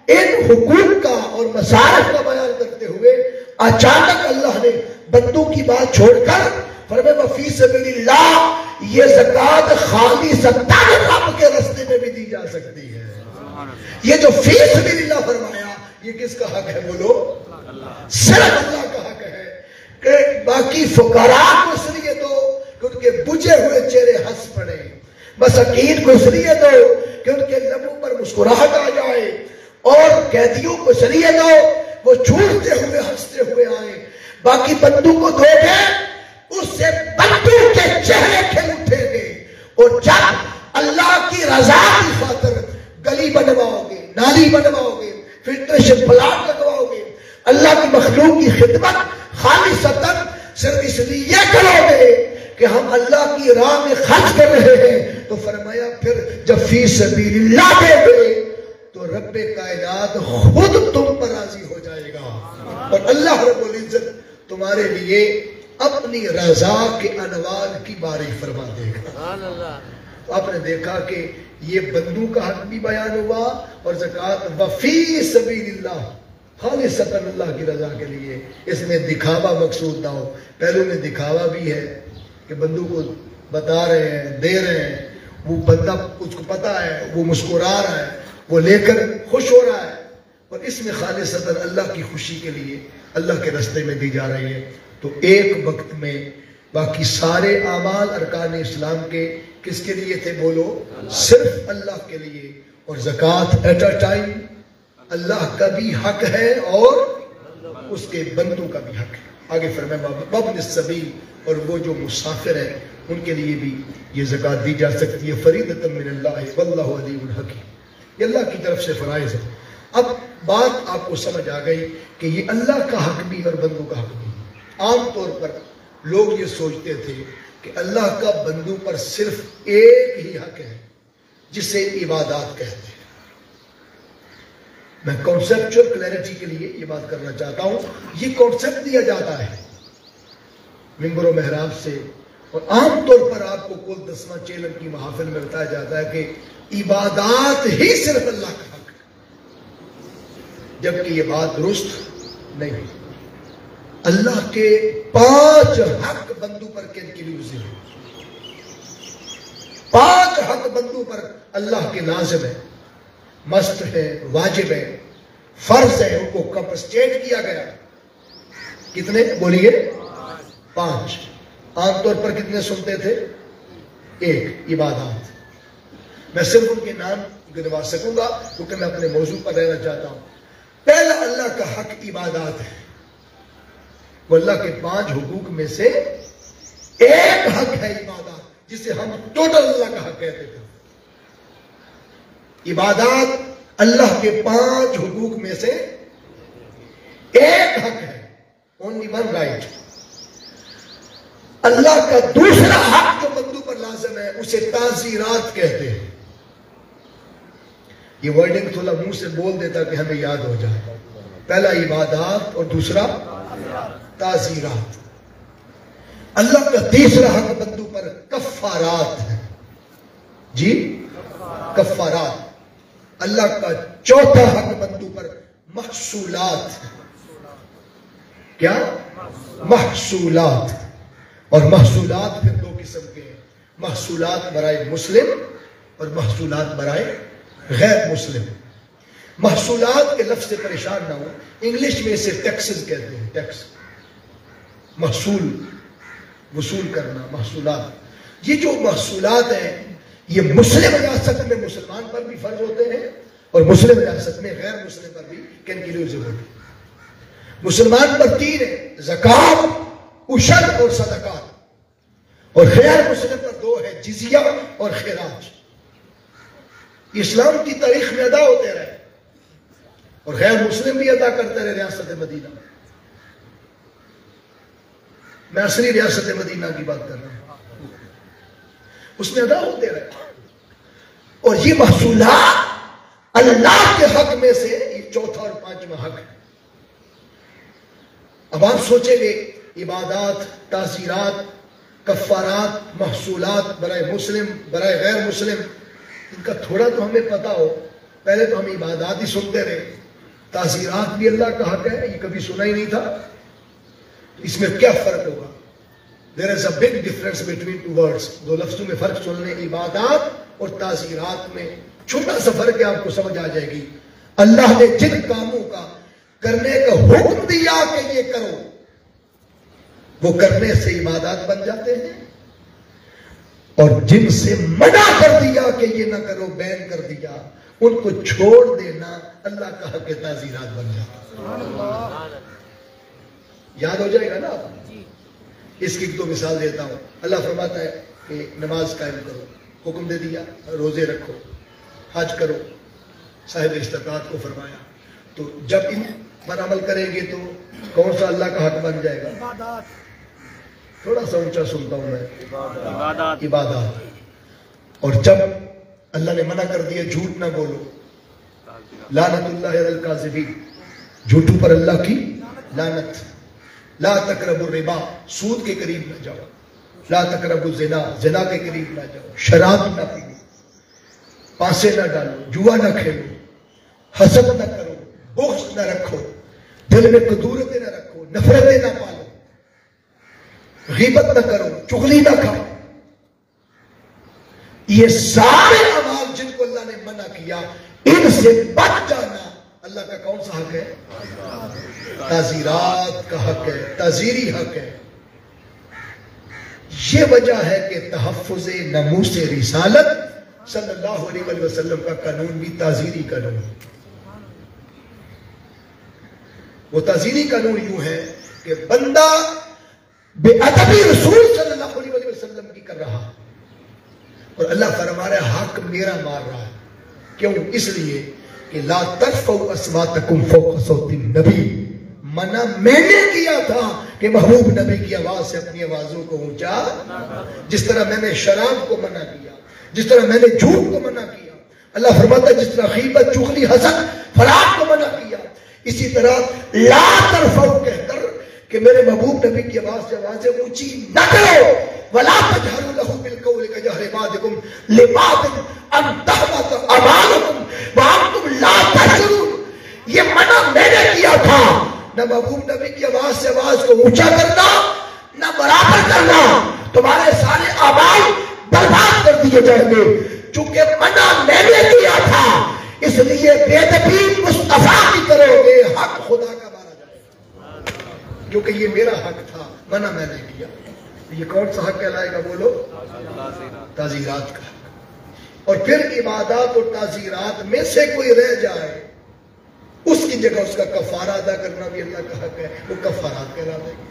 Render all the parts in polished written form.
ان حقوق کا اور مصارف کا بیان کرتے ہوئے اچانک اللہ نے بندوں کی بات چھوڑ کر فرمایا وفی سبیل اللہ، یہ زکوٰۃ خالصۃ رب کے راستے میں بھی دی جا سکتی ہے۔ یہ جو فی سبیل اللہ فرمایا، یہ کس کا حق ہے بولو؟ صرف اللہ کا حق ہے۔ کہ باقی فقراء کو اس لیے دو کہ ان کے بجھے ہوئے چہرے ہنس پڑے، مساکین کو اس لیے دو کہ ان کے لبوں پر مسکراہٹ آ جائے، اور قیدیوں کو اس لیے دو وہ چھوٹتے ہوئے ہنستے ہوئے آئے۔ باقی بندوں کو دو گے، اس سے بندوں کے چہرے کھل اٹھیں گے، اور جب اللہ کی رضا کی خاطر گلی بنواؤ گے، نالی بنواؤ گے، فلٹریشن پلانٹ لگواؤ گے، اللہ کی مخلوق کی خدمت خالصتاً صرف اس لیے کرو گے کہ ہم اللہ کی راہ میں خرچ کر رہے ہیں، تو فرمایا پھر جب فی سبیل اللہ دے گے تو رب کائنات خود تم پر راضی ہو جائے گا، اور اللہ رب العزت تمہارے لیے اپنی رضا کے انوار کی باری فرما دے گا۔ آپ نے دیکھا کہ یہ بندوں کا حق بھی بیان ہوا، اور زکوٰۃ وفی سبیل اللہ خالصتاً اللہ کی رضا کے لیے، اس میں دکھاوا مقصود نہ ہو۔ پہلو میں دکھاوا بھی ہے کہ بندوں کو بتا رہے ہیں، دے رہے ہیں، وہ بندہ اس کو پتا ہے، وہ مسکرا رہا ہے، وہ لے کر خوش ہو رہا ہے، اور اس میں خالصتاً اللہ کی خوشی کے لیے اللہ کے راستے میں دی جا رہی ہے۔ تو ایک وقت میں باقی سارے اعمال ارکان اسلام کے کس کے لیے تھے بولو؟ صرف اللہ کے لیے، اور زکوٰۃ ایٹ اے ٹائم اللہ کا بھی حق ہے اور اس کے بندوں کا بھی حق ہے۔ آگے فرمایا وابن السبیل، اور وہ جو مسافر ہیں ان کے لیے بھی یہ زکوٰۃ دی جا سکتی ہے، فریضۃ من اللہ واللہ علیم حکیم، یہ اللہ کی طرف سے فرائض ہے۔ اب بات آپ کو سمجھ آ گئی کہ یہ اللہ کا حق بھی اور بندوں کا حق بھی۔ عام طور پر لوگ یہ سوچتے تھے کہ اللہ کا بندوں پر صرف ایک ہی حق ہے جسے عبادات کہتے ہیں۔ میں کانسیپچول کلیئرٹی کے لیے یہ بات کرنا چاہتا ہوں، یہ کانسیپٹ دیا جاتا ہے ممبر و محراب سے، اور عام طور پر آپ کو کل 10واں چیلن کی محافل میں بتایا جاتا ہے کہ عبادات ہی صرف اللہ کا حق ہے، جبکہ یہ بات درست نہیں۔ اللہ کے 5 حق بندوں پر کن کی لازم ہے، 5 حق بندوں پر اللہ کے لازم ہے، مست ہے، واجب ہے، فرض ہے، ان کو کمپنسیٹ کیا گیا۔ کتنے بولیے؟ 5۔ عام طور پر کتنے سنتے تھے؟ 1 عبادات۔ میں صرف ان کے نام گنوا سکوں گا کیونکہ میں اپنے موضوع پر رہنا چاہتا ہوں۔ پہلا اللہ کا حق عبادات ہے، وہ اللہ کے 5 حقوق میں سے ایک حق ہے عبادات، جسے ہم ٹوٹل اللہ کا حق کہتے تھے۔ عبادات اللہ کے 5 حقوق میں سے ایک حق ہے، only one right۔ اللہ کا دوسرا حق جو بندوں پر لازم ہے اسے تعزیرات کہتے ہیں۔ یہ ورڈنگ تھوڑا منہ سے بول دیتا کہ ہمیں یاد ہو جائے۔ پہلا عبادات اور دوسرا تعزیرات۔ اللہ کا تیسرا حق بندوں پر کفارات ہے، جی کفارات۔ اللہ کا چوتھا حق بندوں پر محصولات ہے۔ کیا؟ محصولات۔ اور محصولات پھر 2 قسم کے ہیں، محصولات برائے مسلم اور محصولات برائے غیر مسلم۔ محصولات کے لفظ سے پریشان نہ ہو، انگلش میں اسے ٹیکسز کہتے ہیں، ٹیکس، محصول، وصول کرنا، محصولات۔ یہ جو محصولات ہیں یہ مسلم ریاست میں مسلمان پر بھی فرض ہوتے ہیں، اور مسلم ریاست میں غیر مسلم پر بھی کینکلیوزو ہوتے ہیں۔ مسلمان پر 3 ہے، زکوٰۃ، عشر اور صدقات، اور غیر مسلم پر 2 ہے، جزیہ اور خراج۔ اسلام کی تاریخ میں ادا ہوتے رہے، اور غیر مسلم بھی ادا کرتے رہے ریاست مدینہ۔ میں اصلی ریاست مدینہ کی بات کر رہا ہوں، اس میں ادا ہوتے رہے۔ اور یہ محصولات اللہ کے حق میں سے یہ چوتھا اور 5واں حق ہے۔ اب آپ سوچیں گے عبادات، تعزیرات، کفارات، محصولات برائے مسلم، برائے غیر مسلم، ان کا تھوڑا تو ہمیں پتا ہو پہلے تو ہم عبادات ہی سنتے رہے، تعزیرات بھی اللہ کا حق ہے، یہ کبھی سنا ہی نہیں تھا. اس میں کیا فرق ہوگا؟ There is a big difference between two words. دو لفظوں میں فرق سن لیں، عبادات اور تعزیرات میں چھوٹا سا فرق ہے، آپ کو سمجھ آ جائے گی. اللہ نے جن کاموں کا کرنے کا حکم دیا کہ یہ کرو، وہ کرنے سے عبادات بن جاتے ہیں، اور جن سے منع کر دیا کہ یہ نہ کرو، بین کر دیا، ان کو چھوڑ دینا اللہ کا حق تعزیرات بن جاتا ہے. یاد ہو جائے گا نا آپ؟ اس کی دو مثال دیتا ہوں. اللہ فرماتا ہے کہ نماز قائم کرو، حکم دے دیا، روزے رکھو، حج کرو، صاحب استطاعت کو فرمایا. تو جب ان پر عمل کریں گے تو کون سا اللہ کا حق بن جائے گا؟ تھوڑا سا اونچا سنتا ہوں میں، عبادات. اور جب اللہ نے منع کر دیا جھوٹ نہ بولو، لعنت اللہ علی الکاذبین، جھوٹوں پر اللہ کی لعنت. لا تقربوا الربا، سود کے قریب نہ جاؤ. لا تقربوا الزنا، زنا کے قریب نہ جاؤ. شراب نہ پیو، پاسے نہ ڈالو، جوا نہ کھیلو، حسد نہ کرو، بغض نہ رکھو، دل میں کدورتیں نہ رکھو، نفرتیں نہ پالو، غیبت نہ کرو، چغلی نہ کھاؤ. یہ سارے اعمال جن کو اللہ نے منع کیا، ان سے بچ جانا اللہ کا کون سا حق ہے؟ تعزیرات کا حق ہے، تعزیری حق ہے. یہ وجہ ہے کہ تحفظ ناموس رسالت صلی اللہ علیہ وسلم کا قانون بھی تعزیری قانون ہے. وہ تعزیری قانون یوں ہے کہ بندہ بے ادبی رسول صلی اللہ علیہ وسلم کی کر رہا، اور اللہ فرما رہا ہے حق میرا مار رہا ہے. کیوں؟ اس لیے کہ لا ترفعوا اصواتکم فوق صوت النبی، منع میں نے کیا تھا کہ محبوب نبی کی آواز سے اپنی آوازوں کو اونچا. جس طرح میں نے شراب کو منع کیا، جس طرح میں نے جھوٹ کو منع کیا، اللہ فرماتا ہے جس طرح غیبت، چغلی، حسد، فراق کو منع کیا، اسی طرح لا ترفعوا کہہ کر کہ میرے محبوب نبی کی آواز سے آوازیں اونچی نہ کرو. وَلَا تَجْهَرُوا لَهُ بِالْقَوْلِ كَجَهْرِ بَعْضِكُمْ لِبَعْضٍ أَن تَحْبَطَ أَعْمَالُكُمْ وَأَنْتُمْ لَا تَشْعُرُونَ. یہ منع میں نے کیا تھا، نہ محبوب نبی کی آواز سے آواز کو اونچا کرنا، نہ برابر کرنا. تمہارے سارے اعمال برباد کر دیے جائیں گے. چونکہ منع میں نے کیا تھا، اس لیے بے ادبی مصطفیٰ کی کرو گے، حق خدا کا مارا جائے گا. کیونکہ یہ میرا حق تھا، منع میں نے کیا. یہ کون سا حق کہلائے گا؟ بولو. تعزیرات کا حق. اور پھر عبادات اور تعزیرات میں سے کوئی رہ جائے، اس کی جگہ اس کا کفارہ ادا کرنا بھی اللہ کا حق ہے. وہ کفارات کہلا دیں گے.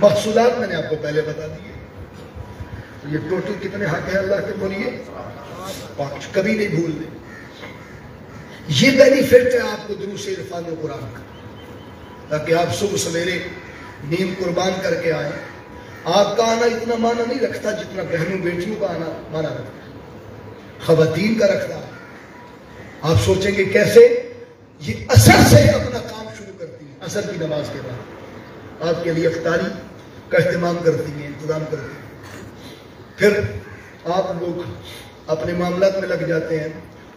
محصولات میں نے آپ کو پہلے بتا دیے. یہ ٹوٹل کتنے حق ہیں اللہ کے؟ بولیے 5. کبھی نہیں بھول دیں. یہ بینیفٹ ہے آپ کو دروس عرفان و قرآن کا، تاکہ آپ صبح سویرے نیند قربان کر کے آئیں. آپ کا آنا اتنا معنی نہیں رکھتا جتنا بہنوں بیٹیوں کا آنا معنی رکھتا ہے، خواتین کا رکھتا ہے. آپ سوچیں گے کیسے؟ یہ عصر سے اپنا کام شروع کرتی ہیں، عصر کی نماز کے بعد آپ کے لیے افطاری کا اہتمام کرتی ہیں، انتظام کرتی ہیں. پھر آپ لوگ اپنے معاملات میں لگ جاتے ہیں،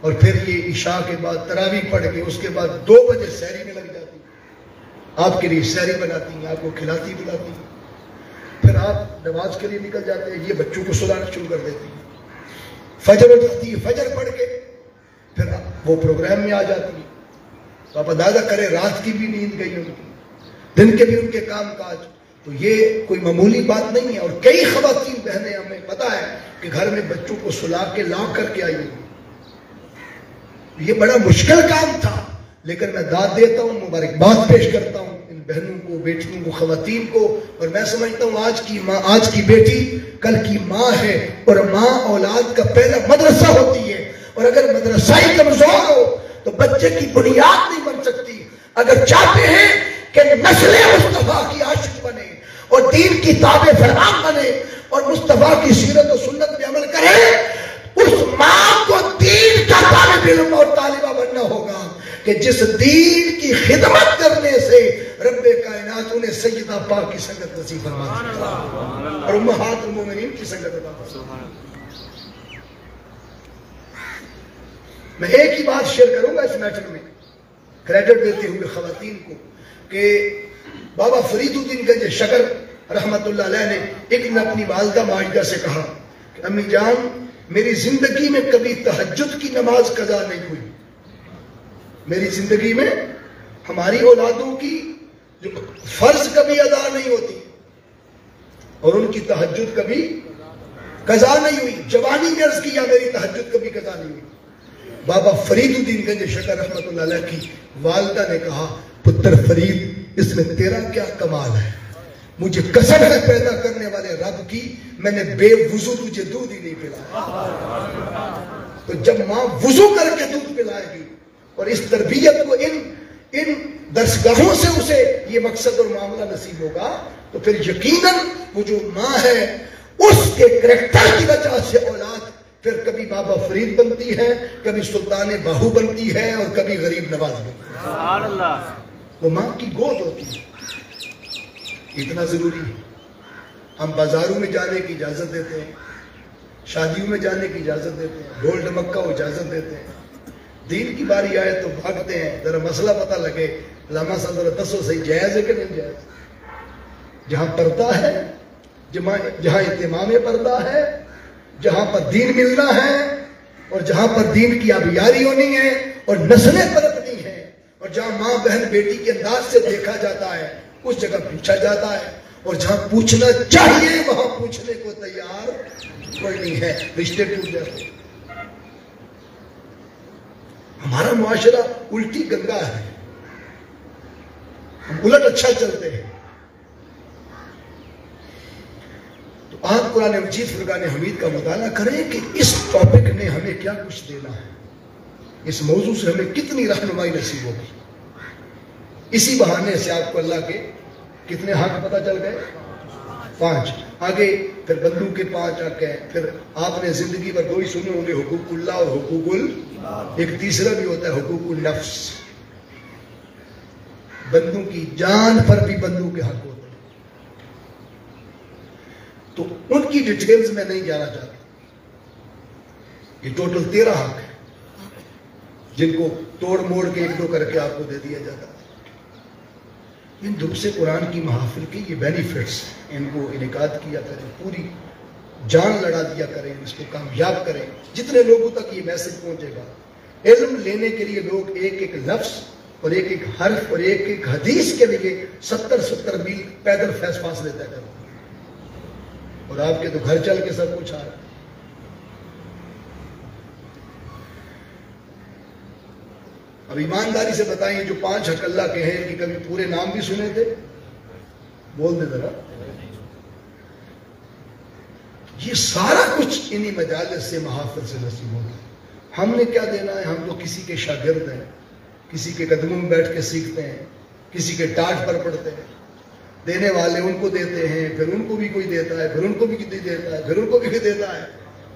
اور پھر یہ عشاء کے بعد تراویح پڑھ کے اس کے بعد 2 بجے سحری میں لگ جاتی ہیں. آپ کے لیے سحری بناتی ہیں، آپ کو کھلاتی بلاتی ہیں. پھر آپ نماز کے لیے نکل جاتے ہیں، یہ بچوں کو سلانا شروع کر دیتی ہیں. فجر ہو جاتی ہے، فجر پڑھ کے پھر وہ پروگرام میں آ جاتی ہے. تو آپ اندازہ کریں رات کی بھی نیند گئی ان کی، دن کے بھی ان کے کام کاج. تو یہ کوئی معمولی بات نہیں ہے. اور کئی خواتین بہنیں ہمیں پتا ہے کہ گھر میں بچوں کو سلا کے لاک کر کے آئی ہیں. یہ بڑا مشکل کام تھا، لیکن میں داد دیتا ہوں، مبارکباد پیش کرتا ہوں ان بہنوں کو، بیٹیوں کو، خواتین کو. اور میں سمجھتا ہوں آج کی ماں، آج کی بیٹی کل کی ماں ہے، اور ماں اولاد کا پہلا مدرسہ ہوتی ہے. اور اگر مدرسہ ہی کمزور ہو تو بچے کی بنیاد نہیں بن سکتی. اگر چاہتے ہیں کہ نسل مصطفیٰ کی عاشق بنے اور دین کی تابع فرمان بنے اور مصطفیٰ کی سیرت و سنت پہ عمل کرے، اس ماں کو دین کا طالب علم اور طالبہ بننا ہوگا کہ جس دین کی خدمت کرنے سے رب کائنات انہیں سیدہ پاک کی سنگت نصیب فرما دے اور امہات المومنین کی سنگت عطا فرما. میں ایک ہی بات شیئر کروں گا اس میٹر میں، کریڈٹ دیتے ہوئے خواتین کو، کہ بابا فرید الدین گنج شکر رحمت اللہ علیہ نے ایک دن اپنی والدہ ماجدہ سے کہا کہ امی جان میری زندگی میں کبھی تہجد کی نماز قضا نہیں ہوئی، میری زندگی میں ہماری اولادوں کی جو فرض کبھی ادا نہیں ہوتی اور ان کی تہجد کبھی قضا نہیں ہوئی۔ جوانی میں عرض کیا میری تہجد کبھی قضا نہیں ہوئی۔ بابا فرید الدین گنج شکر رحمت اللہ علیہ کی والدہ نے کہا پتر فرید اس میں تیرا کیا کمال ہے، مجھے قسم ہے پیدا کرنے والے رب کی میں نے بے وضو تجھے دودھ ہی نہیں پلایا۔ تو جب ماں وضو کر کے دودھ پلائے گی اور اس تربیت کو ان درسگاہوں سے اسے یہ مقصد اور معاملہ نصیب ہوگا تو پھر یقیناً وہ جو ماں ہے اس کے کریکٹر کی وجہ سے اولاد پھر کبھی بابا فرید بنتی ہے، کبھی سلطان باہو بنتی ہے اور کبھی غریب نواز بنتی ہے۔ سبحان اللہ، وہ ماں کی گود ہوتی ہے۔ اتنا ضروری ہے۔ ہم بازاروں میں جانے کی اجازت دیتے ہیں، شادیوں میں جانے کی اجازت دیتے ہیں، ڈھول ڈمک کا اجازت دیتے ہیں، دین کی باری آئے تو بھاگتے ہیں، ذرا مسئلہ پتہ لگے علامہ صاحب ذرا دسو صحیح جائز ہے کہ نہیں جائز؟ جہاں پردہ ہے، جہاں اہتمام پردہ ہے، جہاں پر دین ملنا ہے اور جہاں پر دین کی آبیاری ہونی ہے اور نسلیں پلٹنی ہیں اور جہاں ماں بہن بیٹی کے انداز سے دیکھا جاتا ہے اس جگہ پوچھا جاتا ہے، اور جہاں پوچھنا چاہیے وہاں پوچھنے کو تیار کوئی نہیں ہے، رشتے ٹوٹ جاتے ہیں۔ ہمارا معاشرہ الٹی گنگا ہے، ہم الٹ اچھا چلتے ہیں۔ تو آپ قرآن مجید فرقان حمید کا مطالعہ کریں کہ اس ٹاپک نے ہمیں کیا کچھ دینا ہے، اس موضوع سے ہمیں کتنی رہنمائی نصیب ہوگی۔ اسی بہانے سے آپ کو اللہ کے کتنے حق پتہ چل گئے؟ 5۔ آگے پھر بندوں کے 5 حق ہیں، پھر آپ نے زندگی پر 2 ہی سنے ہوں گے، حقوق اللہ اور حقوق ایک تیسرا بھی ہوتا ہے حقوق النفس، بندوں کی جان پر بھی بندوں کے حق ہوتے ہیں۔ تو ان کی ڈیٹیلز میں نہیں جانا چاہتا، یہ ٹوٹل 13 حق ہیں جن کو توڑ موڑ کے 1-2 کر کے آپ کو دے دیا جاتا ہے۔ ان دروس قرآن کی محافل کے یہ بینیفٹس ہیں، ان کو انعقاد کیا کریں، پوری جان لڑا دیا کریں، اس کو کامیاب کریں، جتنے لوگوں تک یہ میسج پہنچے گا۔ علم لینے کے لیے لوگ ایک ایک لفظ اور ایک ایک حرف اور ایک ایک حدیث کے لیے 70 میل پیدل فاصلے طے کرتے ہیں، اور آپ کے تو گھر چل کے سب کچھ آ رہا ہے۔ اب ایمانداری سے بتائیں جو 5 حق اللہ کے ہیں ان کی کبھی پورے نام بھی سنے تھے؟ بول دے ذرا۔ یہ سارا کچھ انہی مجالس سے محافل سے نصیب ہوگا۔ ہم نے کیا دینا ہے؟ ہم تو کسی کے شاگرد ہیں، کسی کے قدموں میں بیٹھ کے سیکھتے ہیں، کسی کے ٹاٹ پر پڑھتے ہیں۔ دینے والے ان کو دیتے ہیں، پھر ان کو بھی کوئی دیتا ہے، پھر ان کو بھی کوئی دیتا ہے، پھر ان کو بھی دیتا ہے،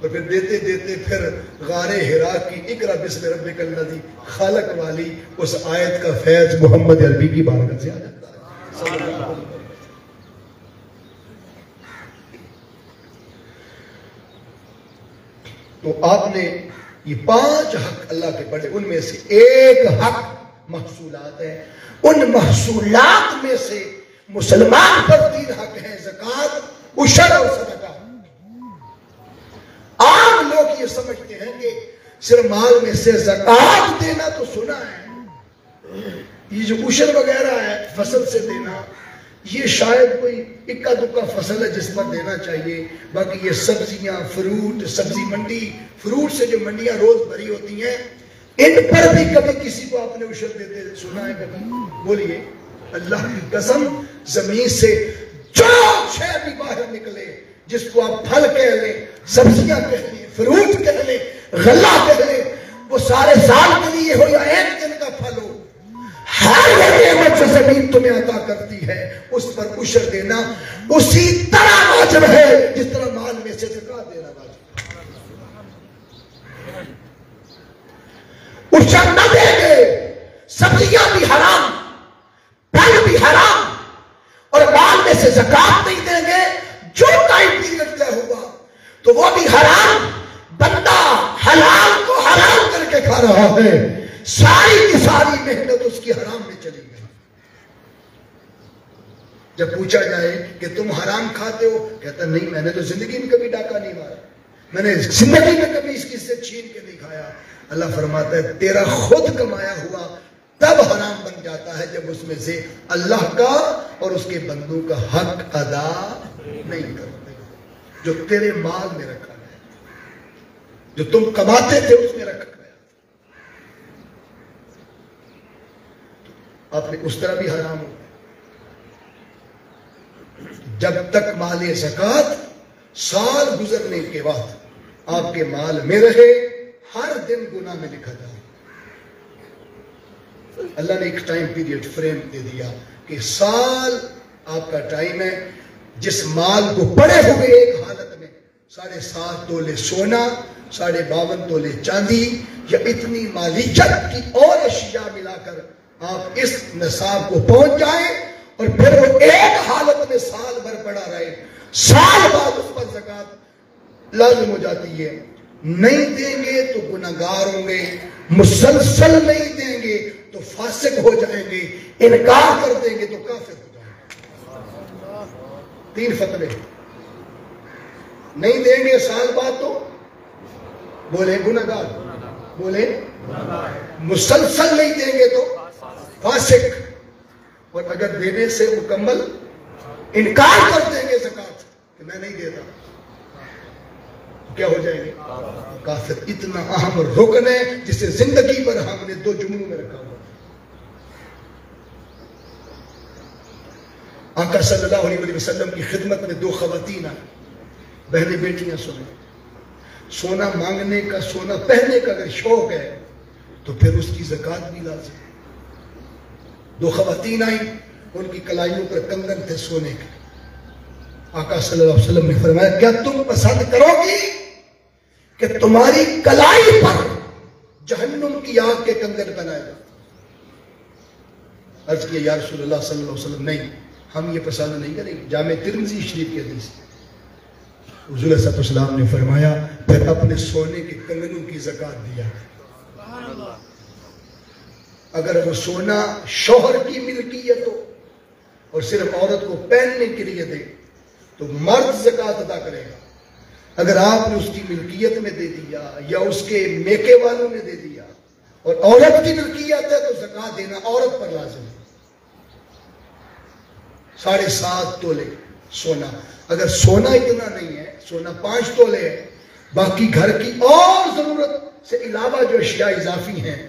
اور پھر دیتے دیتے پھر غار حرا کی اقرا بسم ربک الذی خلق والی اس آیت کا فیض محمد عربی کی بارگاہ سے آ جاتا ہے صلی اللہ علیہ وسلم۔ تو آپ نے یہ 5 حق اللہ کے پڑھے، ان میں سے ایک حق محصولات ہیں۔ ان محصولات میں سے مسلمان پر 3 حق ہیں، زکوٰۃ، عشر اور صدقہ۔ عام لوگ یہ سمجھتے ہیں کہ صرف مال میں سے زکوٰۃ دینا تو سنا ہے، یہ جو عشر وغیرہ ہے فصل سے دینا یہ شاید کوئی اکا دکا فصل ہے جس پر دینا چاہیے، باقی یہ سبزیاں، فروٹ، سبزی منڈی، فروٹ سے جو منڈیاں روز بھری ہوتی ہیں ان پر بھی کبھی کسی کو آپ نے عشر دیتے سنا ہے کبھی؟ بولیے اللہ کی قسم، زمین سے جو شے بھی باہر نکلے، جس کو آپ پھل کہہ لیں، سبزیاں کہہ لیں، فروٹ کہہ لیں، غلہ کہہ لیں، وہ سارے سال کے لیے ہو یا ایک دن کا پھل ہو، ہر نعمت جو زمین تمہیں عطا کرتی ہے اس پر عشر دینا اسی طرح واجب ہے جس طرح مال میں سے زکوٰۃ دینا واجب ہے۔ عشر نہ دیں گے، سبزیاں بھی حرام، پھل بھی حرام، اور مال میں سے زکوٰۃ نہیں دیں گے، جو ٹائم پیریڈ طے ہوگا تو وہ بھی حرام، بندہ حلال کو حرام کر کے کھا رہا ہے، ساری کی ساری محنت اس کی حرام میں چلی گئی۔ جب پوچھا جائے کہ تم حرام کھاتے ہو، کہتا نہیں، میں نے تو زندگی میں کبھی ڈاکہ نہیں مارا، میں نے زندگی میں کبھی اس سے چھین کے نہیں کھایا۔ اللہ فرماتا ہے تیرا خود کمایا ہوا تب حرام بن جاتا ہے جب اس میں سے اللہ کا اور اس کے بندوں کا حق ادا نہیں کرتے، جو تیرے مال میں رکھا گیا، جو تم کماتے تھے اس میں رکھا گیا، آپ نے اس طرح بھی حرام ہو۔ جب تک مال زکوٰۃ سال گزرنے کے بعد آپ کے مال میں رہے، ہر دن گناہ میں لکھا جائے۔ اللہ نے ایک ٹائم پیریڈ فریم دے دیا کہ سال آپ کا ٹائم ہے، جس مال کو پڑے ہوئے ایک حالت میں 7.5 تولے سونا، 52.5 تولے چاندی یا اتنی مالیت کی اور اشیاء ملا کر آپ اس نصاب کو پہنچ جائیں، اور پھر وہ ایک حالت میں سال بھر پڑا رہے، سال بعد اس پر زکوٰۃ لازم ہو جاتی ہے۔ نہیں دیں گے تو گناہگار ہوں گے، مسلسل نہیں دیں گے تو فاسق ہو جائیں گے، انکار کر دیں گے تو کافر ہو جائیں گے۔ 3 فتوے، نہیں دیں گے سال بعد تو بولے گناہگار، بولے مسلسل نہیں دیں گے تو فاسق، اور اگر دینے سے مکمل انکار کر دیں گے زکوٰۃ کہ میں نہیں دیتا، کیا ہو جائیں گے؟ کافر۔ اتنا اہم رکن ہے جسے زندگی پر ہم نے 2 جملوں میں رکھا ہوا۔ آقا صلی اللہ علیہ وسلم کی خدمت میں 2 خواتین آئیں، بہنیں بیٹیاں سنیں، سونا مانگنے کا، سونا پہننے کا اگر شوق ہے تو پھر اس کی زکوٰۃ بھی لازم۔ 2 خواتین آئیں، ان کی کلائیوں پر کنگن تھے سونے کے۔ آقا صلی اللہ علیہ وسلم نے فرمایا کیا تم پسند کرو گی کہ تمہاری کلائی پر جہنم کی آگ کے کنگن بنائے جائیں؟ عرض کیا یا رسول اللہ صلی اللہ علیہ وسلم نہیں، ہم یہ پسند نہیں کریں گے۔ جامع ترمذی شریف کی حدیث، حضور صلی اللہ علیہ وسلم نے فرمایا پھر اپنے سونے کے کنگنوں کی زکوٰۃ دیا۔ اگر وہ سونا شوہر کی ملکیت ہو اور صرف عورت کو پہننے کے لیے دے تو مرد زکوٰۃ ادا کرے گا۔ اگر آپ نے اس کی ملکیت میں دے دیا یا اس کے میکے والوں نے دے دیا اور عورت کی ملکیت ہے تو زکوٰۃ دینا عورت پر لازم ہے۔ 7.5 تولے سونا، اگر سونا اتنا نہیں ہے، سونا 5 تولے ہے، باقی گھر کی اور ضرورت سے علاوہ جو اشیاء اضافی ہیں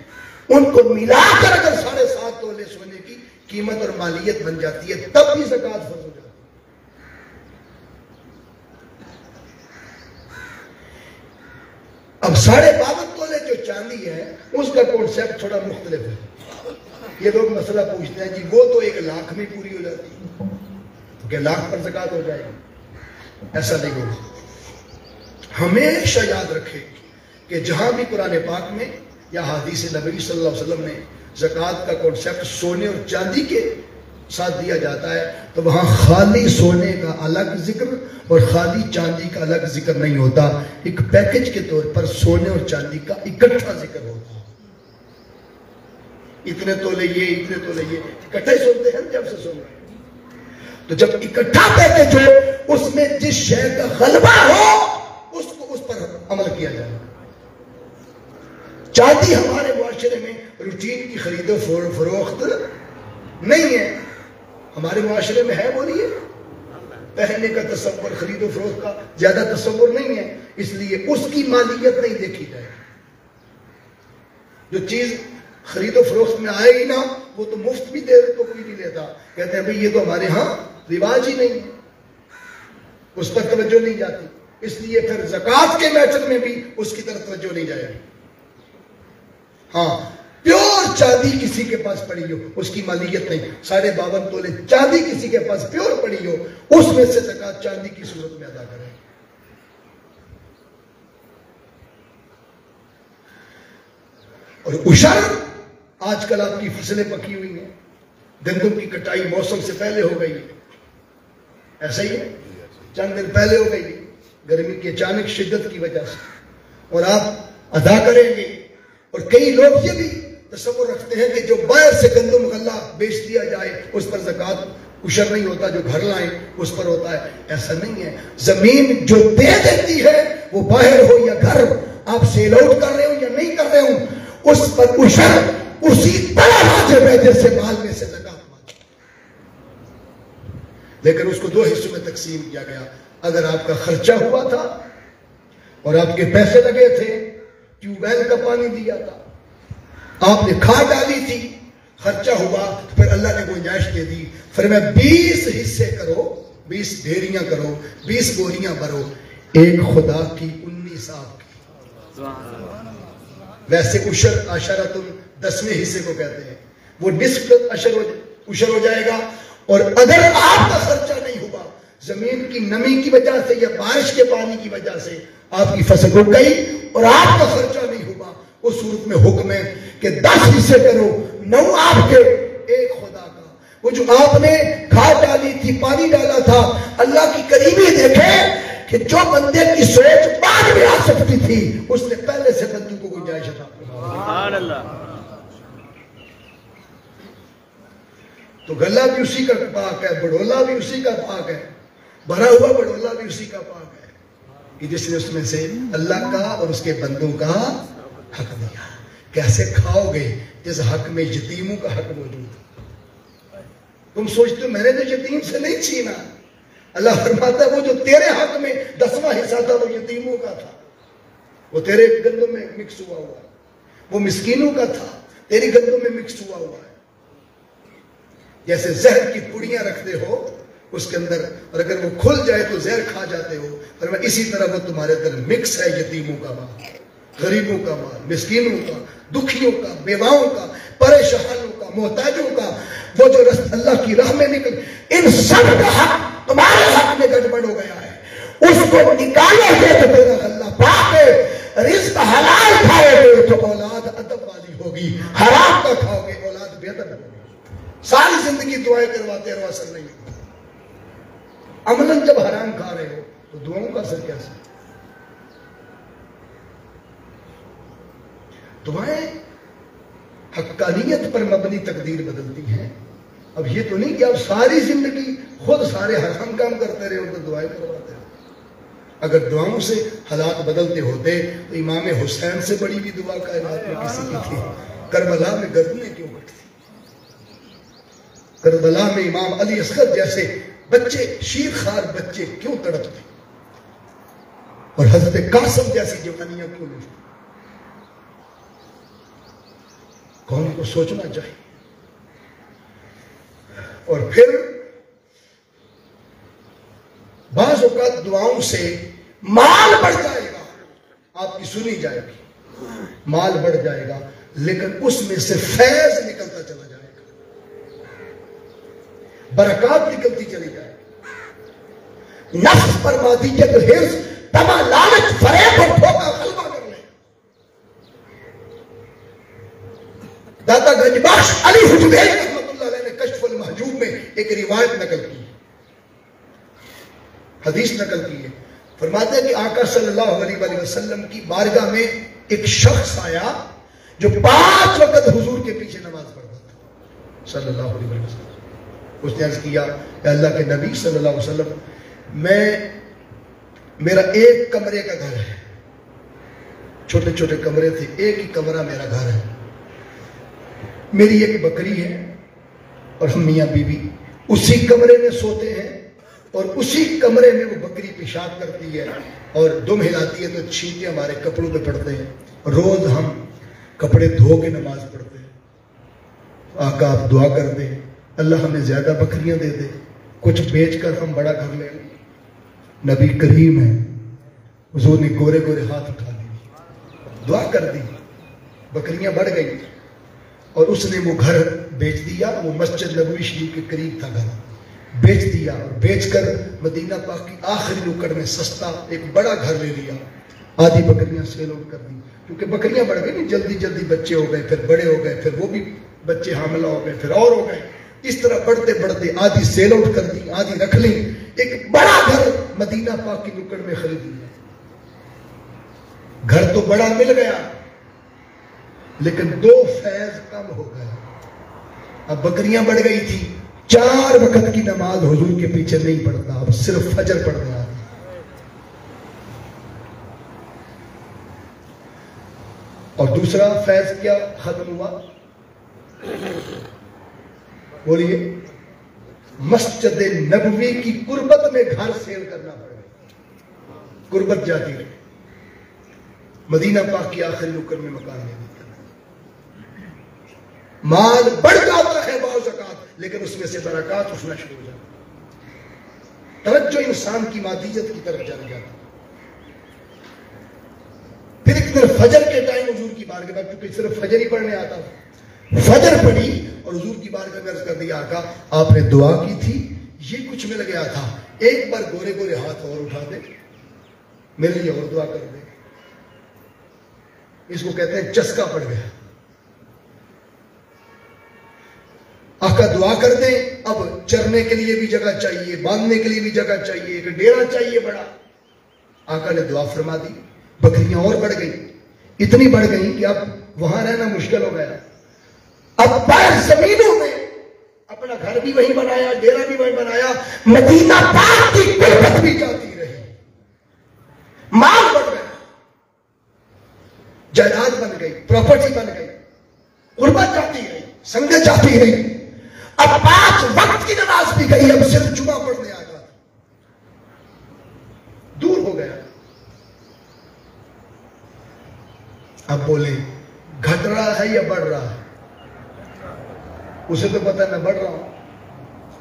ان کو ملا کر اگر 7.5 تولے سونے کی قیمت اور مالیت بن جاتی ہے تب بھی زکوٰۃ فرض ہو جاتی ہے۔ اب 52.5 تولے جو چاندی ہے اس کا کانسیپٹ تھوڑا مختلف ہے۔ یہ لوگ مسئلہ پوچھتے ہیں جی وہ تو 1 لاکھ میں پوری ہو جاتی ہے، کہ لاکھ پر زکوٰۃ ہو جائے گی؟ ایسا نہیں ہوگا۔ ہمیشہ یاد رکھے کہ جہاں بھی قرآن پاک میں یا حدیث نبوی صلی اللہ علیہ وسلم نے زکوٰۃ کا کانسیپٹ سونے اور چاندی کے ساتھ دیا جاتا ہے تو وہاں خالی سونے کا الگ ذکر اور خالی چاندی کا الگ ذکر نہیں ہوتا، ایک پیکج کے طور پر سونے اور چاندی کا اکٹھا ذکر ہوتا ہے۔ اتنے تولے یہ، اتنے تولے یہ، اکٹھے سنتے ہیں جب سے سن رہے ہیں، تو جب اکٹھا پیکج ہو اس میں جس شے کا غلبہ ہو اس کو اس پر عمل کیا جائے۔ چاندی ہمارے معاشرے میں روٹین کی خرید و فروخت نہیں ہے، ہمارے معاشرے میں ہے بولیے، پہننے کا تصور، خرید و فروخت کا زیادہ تصور نہیں ہے، اس لیے اس کی مالیت نہیں دیکھی جائے۔ جو چیز خرید و فروخت میں آئے ہی نہ وہ تو مفت بھی دے تو کوئی نہیں لیتا، کہتے ہیں بھئی یہ تو ہمارے ہاں رواج ہی نہیں ہے، اس پر توجہ نہیں جاتی، اس لیے پھر زکوٰۃ کے میٹر میں بھی اس کی طرف توجہ نہیں جائے گی۔ ہاں پیور چاندی کسی کے پاس پڑی ہو اس کی مالیت نہیں، 52.5 تولے چاندی کسی کے پاس پیور پڑی ہو اس میں سے زکوٰۃ چاندی کی صورت میں ادا کرے۔ اور عشر، آج کل آپ کی فصلیں پکی ہوئی ہیں، گندم کی کٹائی موسم سے پہلے ہو گئی ہے، ایسا ہی ہے، چند دن پہلے ہو گئی گرمی کی اچانک شدت کی وجہ سے، اور آپ ادا کریں گے اور کئی لوگ یہ بھی تصور رکھتے ہیں کہ جو باہر سے گندم غلہ بیچ دیا جائے اس پر زکوٰۃ عشر نہیں ہوتا، جو گھر لائیں اس پر ہوتا ہے. ایسا نہیں ہے. زمین جو دے دیتی ہے وہ باہر ہو یا گھر، آپ سیل آؤٹ کر رہے ہو یا نہیں کر رہے ہو، اس پر عشر اسی طرح واجب ہے جیسے مال میں سے زکوٰۃ واجب. لیکن اس کو دو حصوں میں تقسیم کیا گیا. اگر آپ کا خرچہ ہوا تھا اور آپ کے پیسے لگے تھے، ٹیوب ویل کا پانی دیا تھا، آپ نے کھاد ڈالی تھی، خرچہ ہوا تو پھر اللہ نے گنجائش دے دی، پھر میں 20 حصے کرو، 20 ڈھیریاں کرو، 20 بوریاں بھرو، ایک خدا کی 19 آپ کی. ویسے عشر عشرۃ 10ویں حصے کو کہتے ہیں، وہ نصف عشر ہو جائے گا. اور اگر آپ کا خرچہ نہیں ہوا، زمین کی نمی کی وجہ سے یا بارش کے پانی کی وجہ سے آپ کی فصل رک گئی اور آپ کا خرچہ نہیں ہوا، اس صورت میں حکم ہے کہ 10 حصے کرو، 9 آپ کے، ایک خدا کا. وہ جو آپ نے کھاد ڈالی تھی، پانی ڈالا تھا، اللہ کی قریبی دیکھے کہ جو بندے کی سوچ بعد میں آ سکتی تھی اس نے پہلے سے بندوں کو گنجائش عطا کی. سبحان اللہ. تو غلہ بھی اسی کا پاک ہے، بڑولا بھی اسی کا پاک ہے، بھرا ہوا بڑولا بھی اسی کا پاک ہے کہ جس نے اس میں سے اللہ کا اور اس کے بندوں کا حق دیا. کیسے کھاؤ گے جس حق میں یتیموں کا حق موجود ہے؟ تم سوچتے ہو میں نے تو یتیم سے نہیں چھینا. اللہ فرماتا ہے وہ جو تیرے حق میں 10واں حصہ تھا وہ یتیموں کا تھا، وہ تیرے گندم میں مکس ہوا ہوا ہے. وہ مسکینوں کا تھا، تیری گندم میں مکس ہوا ہوا ہے. جیسے زہر کی پڑیاں رکھتے ہو اس کے اندر، اور اگر وہ کھل جائے تو زہر کھا جاتے ہو، اور اسی طرح وہ تمہارے اندر مکس ہے. یتیموں کا مال، غریبوں کا مال، مسکینوں کا، دکھیوں کا، بیواؤں کا، پریشانوں کا، محتاجوں کا، وہ جو اللہ کی راہ میں نکل، ان سب کا حق تمہارے حق میں گڑبڑ ہو گیا ہے. اس کو نکالو گے تو تیرا غلہ پاک ہے. رزق حلال کھاؤ گے تو اولاد ادب والی ہوگی، حرام کا کھاؤ گے اولاد بے ادب ہوگی. ساری زندگی دعائیں کرواتے رہو، اثر نہیں ہوگا. عملاً جب حرام کھا رہے ہو تو دعاؤں کا اثر کیسے؟ دعائیں حقانیت پر مبنی تقدیر بدلتی ہیں. اب یہ تو نہیں کہ آپ ساری زندگی خود سارے حرام کام کرتے رہے اور دعائیں کرواتے رہے. اگر دعاؤں سے حالات بدلتے ہوتے تو امام حسین سے بڑی بھی دعا کائنات میں کسی کی تھی. کربلا میں گردنیں کیوں کٹتی؟ کربلا میں امام علی اصغر جیسے بچے، شیرخوار بچے کیوں تڑپتے؟ اور حضرت قاسم جیسی جوانیاں کیوں لوٹتی؟ قوم کو سوچنا چاہیے. اور پھر بعض اوقات دعاؤں سے مال بڑھ جائے گا، آپ کی سنی جائے گی، مال بڑھ جائے گا، لیکن اس میں سے فیض نکلتا چلا جائے گا، برکات نکلتی چلی جائے گی. نفس پر مادیت، حرص، تما، لالچ، فریب اور دھوکہ غلبہ کر لے. داتا گنج بخش علی حجویری رحمۃ اللہ علیہ نے کشف المحجوب میں ایک روایت نقل کی، حدیث نقل کی ہے. فرماتے ہیں کہ آقا صلی اللہ علیہ وسلم کی بارگاہ میں ایک شخص آیا جو 5 وقت حضور کے پیچھے نماز پڑھتا تھا صلی اللہ علیہ وسلم. اس نے عرض کیا کہ اللہ کے نبی صلی اللہ علیہ وسلم، میرا ایک کمرے کا گھر ہے، چھوٹے چھوٹے کمرے تھے، ایک ہی کمرہ میرا گھر ہے، میری ایک بکری ہے اور ہم میاں بیوی اسی کمرے میں سوتے ہیں، اور اسی کمرے میں وہ بکری پیشاب کرتی ہے اور دم ہلاتی ہے تو چھینٹے ہمارے کپڑوں پہ پڑتے ہیں. روز ہم کپڑے دھو کے نماز پڑھتے ہیں. آقا آپ دعا کر دیں اللہ ہمیں زیادہ بکریاں دے دے، کچھ بیچ کر ہم بڑا گھر لے لیں. نبی کریم ہے، حضور نے گورے گورے ہاتھ اٹھا لیے، دعا کر دی، بکریاں بڑھ گئی اور اس نے وہ گھر بیچ دیا. وہ مسجد نبوی شریف کے قریب تھا گھر، بیچ دیا اور بیچ کر مدینہ پاک کی آخری نکڑ میں سستا ایک بڑا گھر لے لیا. آدھی بکریاں سیل آؤٹ کر دی کیونکہ بکریاں بڑھ گئی، جلدی جلدی بچے ہو گئے، پھر بڑے ہو گئے، پھر وہ بھی بچے حاملہ ہو گئے، پھر اور ہو گئے. اس طرح بڑھتے بڑھتے آدھی سیل آؤٹ کر دی، آدھی رکھ لی. ایک بڑا گھر مدینہ پاک کی نکڑ میں خرید لیا. گھر تو بڑا مل گیا لیکن 2 فیض کم ہو گیا. اب بکریاں بڑھ گئی تھی. 4 وقت کی نماز حضور کے پیچھے نہیں پڑھتا، اب صرف فجر پڑھ رہا. اور دوسرا فیض کیا ختم ہوا؟ بولیے، مسجد نبوی کی قربت میں گھر سیل کرنا پڑ گیا. قربت جاتی رہی. مدینہ پاک کی آخری نکر میں مکان نہیں ملتا. مال بڑھ جاتا ہے باو زکات، لیکن اس میں سے برکات اٹھنا شروع ہو جاتا. توجہ انسان کی مادیت کی طرف چل جاتا. پھر ایک دن فجر کے ٹائم حضور کی بارگاہ میں، کیونکہ صرف فجر ہی پڑھنے آتا تھا، فجر پڑھی اور حضور کی بارگاہ میں عرض کر دیا، آقا آپ نے دعا کی تھی، یہ کچھ مل گیا تھا، ایک بار گورے گورے ہاتھ اور اٹھا دے، میرے لیے اور دعا کر دے. اس کو کہتے ہیں چسکا پڑ گیا. آقا دعا کر دیں، اب چرنے کے لیے بھی جگہ چاہیے، باندھنے کے لیے بھی جگہ چاہیے، ایک ڈیرا چاہیے بڑا. آقا نے دعا فرما دی. بکریاں اور بڑھ گئی، اتنی بڑھ گئی کہ اب وہاں رہنا مشکل ہو گیا. اب باہر زمینوں میں اپنا گھر بھی وہیں بنایا، ڈیرا بھی وہیں بنایا. مدینہ پاک کی قربت بھی جاتی رہی. مال بڑھ گیا، جائیداد بن گئی، پراپرٹی بن گئی، قربت جاتی رہی، سنگت جاتی رہی. اب 5 وقت کی نماز بھی گئی، اب صرف جمعہ پڑھنے آتا تھا. دور ہو گیا. اب بولے گھٹ رہا ہے یا بڑھ رہا ہے؟ اسے تو پتہ میں بڑھ رہا ہوں.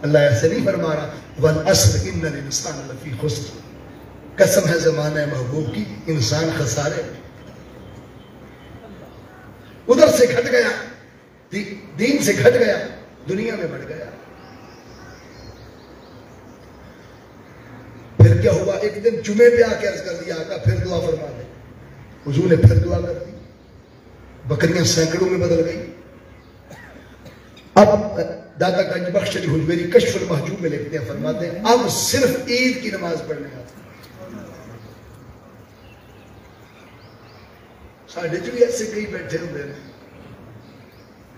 اللہ ایسے نہیں فرما رہا وَالْعَصْرِ إِنَّ الْإِنسَانَ لَفِي خُسْرٍ. قسم ہے زمانہ محبوب کی، انسان خسارے. ادھر سے گھٹ گیا، دین سے گھٹ گیا، دنیا میں بڑھ گیا. پھر کیا ہوا؟ ایک دن جمعے پہ آ کے عرض کر دیا، آقا پھر دعا فرما دے. حضور نے پھر دعا کر دی. بکریاں سینکڑوں میں بدل گئی. اب دادا گنج بخش علی حجویری کشف المحجوب میں لکھتے ہیں، فرماتے ہیں اب صرف عید کی نماز پڑھنے آتے. ساڑھے جو ایسے کئی بیٹھے ہوئے ہیں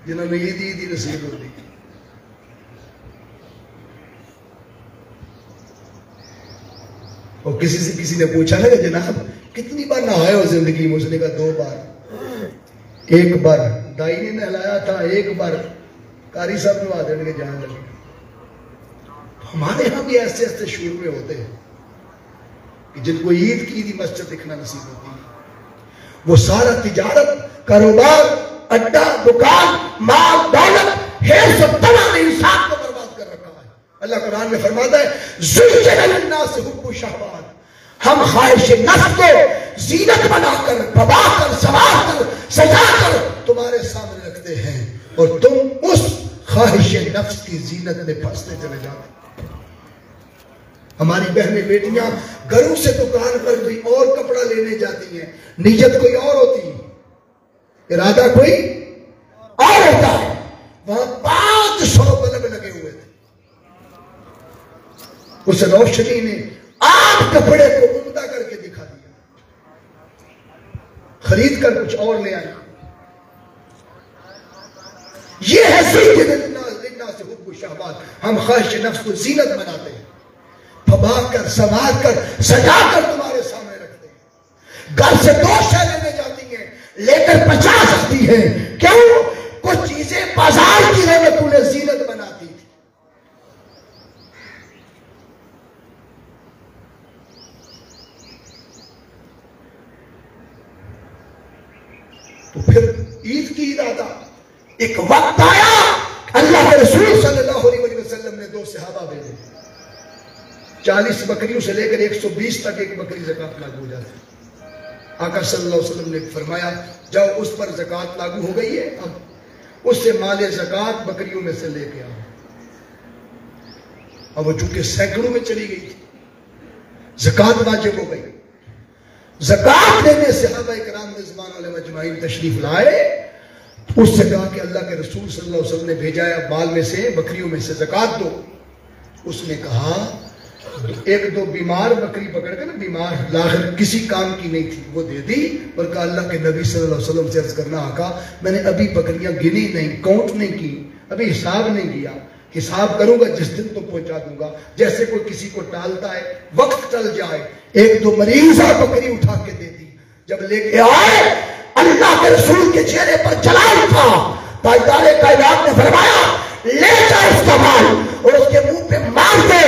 جنہوں نے عید ہی نصیب ہوتی. اور کسی نے پوچھا نا کہ جناب کتنی بار نہائے ہو زندگی میں؟ اس نے کہا 2 بار. ایک بار دائی نے نہلایا تھا، ایک بار قاری صاحب نوا دیں گے جان لگے. ہمارے ہاں بھی ایسے ایسے شعور میں ہوتے ہیں کہ جن کو عید کی عیدی مسجد دکھنا نصیب ہوتی ہے. وہ سارا تجارت، کاروبار، اڈا، دکان، مال، دولت، حرص و طمع نے انسان کو برباد کر رکھا ہے. اللہ قرآن میں فرماتا ہے زُيِّنَ لِلنَّاسِ حُبُّ الشَّهَوَاتِ. ہم خواہش نفس کو زینت بنا کر، ببا کر، سوار کر، سجا کر تمہارے سامنے رکھتے ہیں اور تم اس خواہش نفس کی زینت میں پھنستے چلے جاتے. ہماری بہنیں بیٹیاں گھروں سے دکان پر کوئی اور کپڑا لینے جاتی ہیں، نیت کوئی اور ہوتی ہے، ارادہ کوئی اور ہوتا ہے. وہاں 500 بلب لگے ہوئے تھے. اس روشنی نے عام کپڑے کو عمدہ کر کے دکھا دیا. خرید کر کچھ اور لے آئے. یہ ہے زینت للناس حب الشہوات. ہم خواہش نفس کو زینت بناتے ہیں، پھبا کر، سنوار کر، سجا کر تمہارے سامنے رکھتے ہیں. گھر سے 2 شے لینے جاتی ہیں، لے کر 50 آتی ہیں. کیوں؟ کچھ چیزیں بازار کی رہے تو نے زینت بناتی تھی. تو پھر عید کی عید آتا. ایک وقت آیا اللہ کے رسول صلی اللہ علیہ وسلم نے 2 صحابہ بھیجے. 40 بکریوں سے لے کر 120 تک ایک بکری زکات لاگو ہو جاتی. آقا صلی اللہ علیہ وسلم نے فرمایا جاؤ اس پر زکات لاگو ہو گئی ہے، اب اس سے مال زکات بکریوں میں سے لے کے آؤ. اب وہ چونکہ سینکڑوں میں چلی گئی تھی، زکات واجب ہو گئی. زکات دینے صحابہ کرام رضوان علیہم اجمعین تشریف لائے. اس سے کہا کہ اللہ کے رسول صلی اللہ علیہ وسلم نے بھیجا ہے مال میں سے، بکریوں میں سے زکات دو. اس نے کہا ایک دو بیمار بکری پکڑ کے نا، بیمار لاغر کسی کام کی نہیں تھی، وہ دے دی اور کہا اللہ کے نبی صلی اللہ علیہ وسلم سے عرض کرنا آقا میں نے ابھی بکریاں گنی نہیں، کاؤنٹ نہیں کی، ابھی حساب نہیں کیا، حساب کروں گا جس دن تو پہنچا دوں گا۔ جیسے کوئی کسی کو ٹالتا ہے، وقت ٹل جائے، ایک دو مریضہ بکری اٹھا کے دے دی، جب لے کے آئے اللہ کے رسول کے چہرے پر جلال تھا، تاجدار کائنات نے فرمایا لے جا اس کا مال اور اس کے منہ پہ مار دے،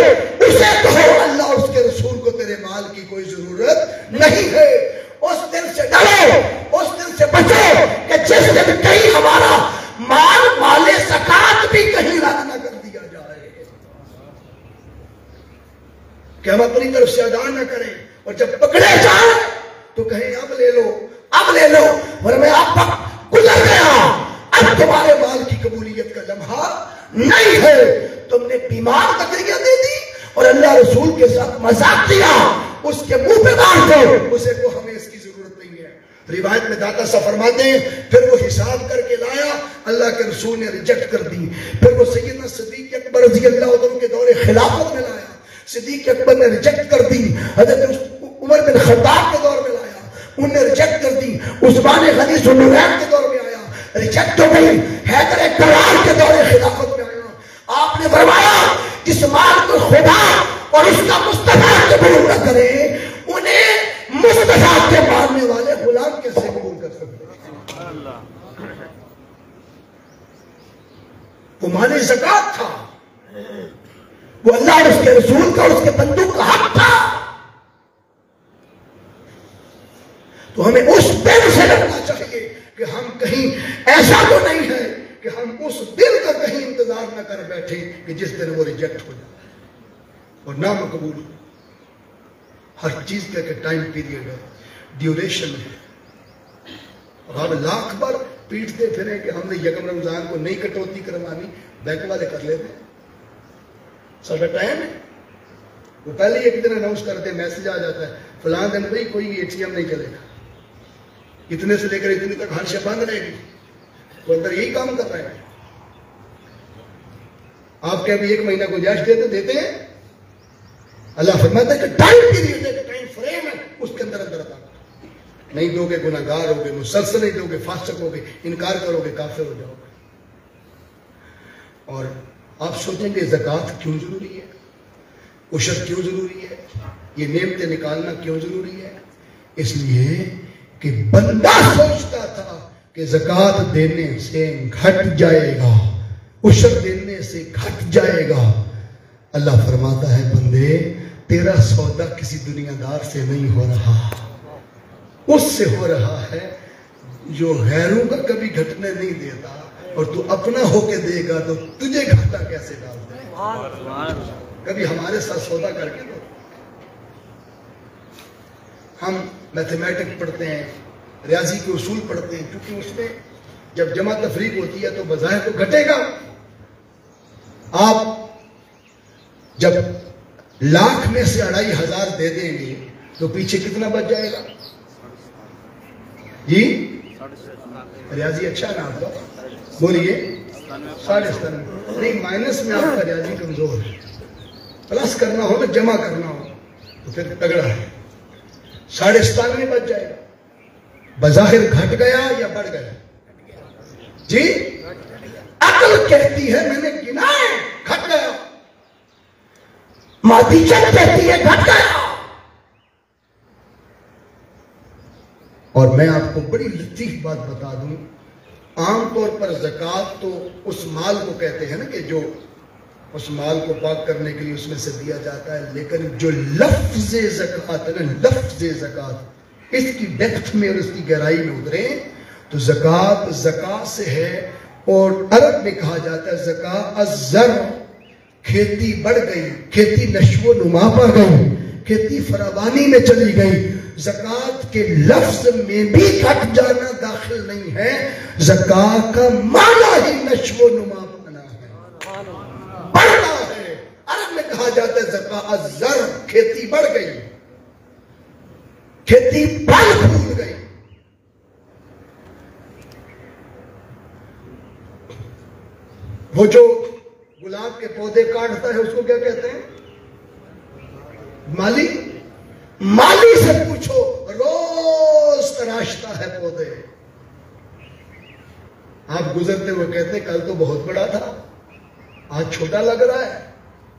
اسے کہو اللہ اور اس کے رسول کو تیرے مال کی کوئی ضرورت نہیں ہے۔ اس دن سے ڈرو، اس دن سے بچو کہ جس دن کہیں ہمارا مال مال زکات بھی کہیں رد نہ کر دیا جائے، کہ ہم اپنی طرف سے ادا نہ کریں اور جب پکڑے جائیں تو کہیں اب لے لو، اب لے لو، ورنہ اب گزر گیا، اب تمہارے مال کی قبولیت کا لمحہ نہیں ہے۔ تم نے بیمار بکریاں دے دی اور اللہ رسول کے ساتھ مذاق کیا، اس کے منہ پہ مار دو، اسے کو ہمیں اس کی ضرورت نہیں ہے۔ روایت میں داتا صاحب فرماتے ہیں پھر وہ حساب کر کے لایا، اللہ کے رسول نے ریجیکٹ کر دی، پھر وہ سیدنا صدیق اکبر رضی اللہ عنہ کے دور خلافت میں لایا، صدیق اکبر نے ریجیکٹ کر دی، حضرت عمر بن خطاب کے دور میں لایا، انہوں نے ریجیکٹ کر دی، عثمان غنی ذوالنورین کے دور میں آیا، ریجیکٹ ہو گئی، حیدر کرار کے دور خلافت میں آیا۔ آپ نے فرمایا جس مال کو خدا اور اس کا مصطفیٰ قبول نہ کرے انہیں مصطفیٰ کے ماننے والے غلام کیسے قبول کر سکتے ہیں؟ وہ مال زکات تھا، وہ اللہ اور اس کے رسول کا اور اس کے بندوں کا حق تھا، تو ہمیں اس دن سے لڑنا چاہیے کہ ہم کہیں ایسا تو نہیں ہے کہ ہم اس دن کا کہیں انتظار نہ کر بیٹھے کہ جس دن وہ ریجیکٹ ہو جائے اور نہ مقبول۔ ہر چیز کا ایک ٹائم پیریڈ ہے، ڈیوریشن ہے، اور ہم لاکھ بار پیٹتے پھریں کہ ہم نے یکم رمضان کو نہیں کٹوتی کروانی، بینک والے کر لیتے ہیں، سارا ٹائم ہے، وہ پہلے ایک دن اناؤنس کرتے ہیں، میسج آ جاتا ہے فلاں دن بھائی کوئی اے ٹی ایم نہیں چلے گا، اتنے سے لے کر اتنے تک ہر شے بند رہے گی، وہ اندر یہی کام کر رہے ہیں۔ آپ کے ابھی ایک مہینہ گنجائش دیتے ہیں، اللہ فرماتا ہے کہ ٹائم پیریڈ ہے، ٹائم فریم ہے، اس کے اندر اندر عطا نہیں دو گے گناہگار ہوگے، مسلسل نہیں دو گے فاسق ہوگے، انکار کرو گے کافر ہو جاؤ گے۔ اور آپ سوچیں گے زکوٰۃ کیوں ضروری ہے، عشر کیوں ضروری ہے، یہ نعمتیں نکالنا کیوں ضروری ہے؟ اس لیے کہ بندہ سوچتا تھا کہ زکوٰۃ دینے سے گھٹ جائے گا، عشر دینے سے گھٹ جائے گا۔ اللہ فرماتا ہے بندے تیرا سودا کسی دنیا دار سے نہیں ہو رہا، اس سے ہو رہا ہے جو غیروں کا کبھی گھٹنے نہیں دیتا، اور تو اپنا ہو کے دے گا تو تجھے گھاٹا کیسے ڈال دے؟ کبھی ہمارے ساتھ سودا کر کے دو۔ ہم میتھمیٹک پڑھتے ہیں، ریاضی کے اصول پڑھتے ہیں، کیونکہ اس میں جب جمع تفریق ہوتی ہے تو بظاہر تو گھٹے گا۔ آپ جب لاکھ میں سے 2500 دے دیں گے تو پیچھے کتنا بچ جائے گا؟ جی ریاضی اچھا نا آپ کا، بولیے 97.5 نہیں، مائنس میں آپ کا ریاضی کمزور ہے، پلس کرنا ہو تو جمع کرنا ہو تو پھر تگڑا ہے، 97.5 بچ جائے گا۔ بظاہر گھٹ گیا یا بڑھ گیا؟ جی عقل کہتی ہے میں نے گنا ہے گھٹ گیا، مادی چل کہتی ہے گھٹ گیا۔ اور میں آپ کو بڑی لطیف بات بتا دوں، عام طور پر زکوٰۃ تو اس مال کو کہتے ہیں نا کہ جو اس مال کو پاک کرنے کے لیے اس میں سے دیا جاتا ہے، لیکن جو لفظ زکوٰۃ ہے نا، لفظ زکوٰۃ اس کی ڈیپتھ میں اور اس کی گہرائی میں اترے تو زکوٰۃ زکاة سے ہے، اور عرب میں کہا جاتا ہے زکاة الزرع، کھیتی بڑھ گئی، کھیتی نشو و نما پا گئی، کھیتی فراوانی میں چلی گئی۔ زکوٰۃ کے لفظ میں بھی گھٹ جانا داخل نہیں ہے، زکاة کا معنی ہی نشو و نما پانا ہے، بڑھنا ہے۔ عرب میں کہا جاتا ہے زکاة الزرع، کھیتی بڑھ گئی، کھیتی پھل پھول گئی۔ وہ جو گلاب کے پودے کاٹتا ہے اس کو کیا کہتے ہیں؟ مالی سے پوچھو، روز تراشتا ہے پودے. آپ گزرتے ہوئے کہتے کل تو بہت بڑا تھا، آج چھوٹا لگ رہا ہے.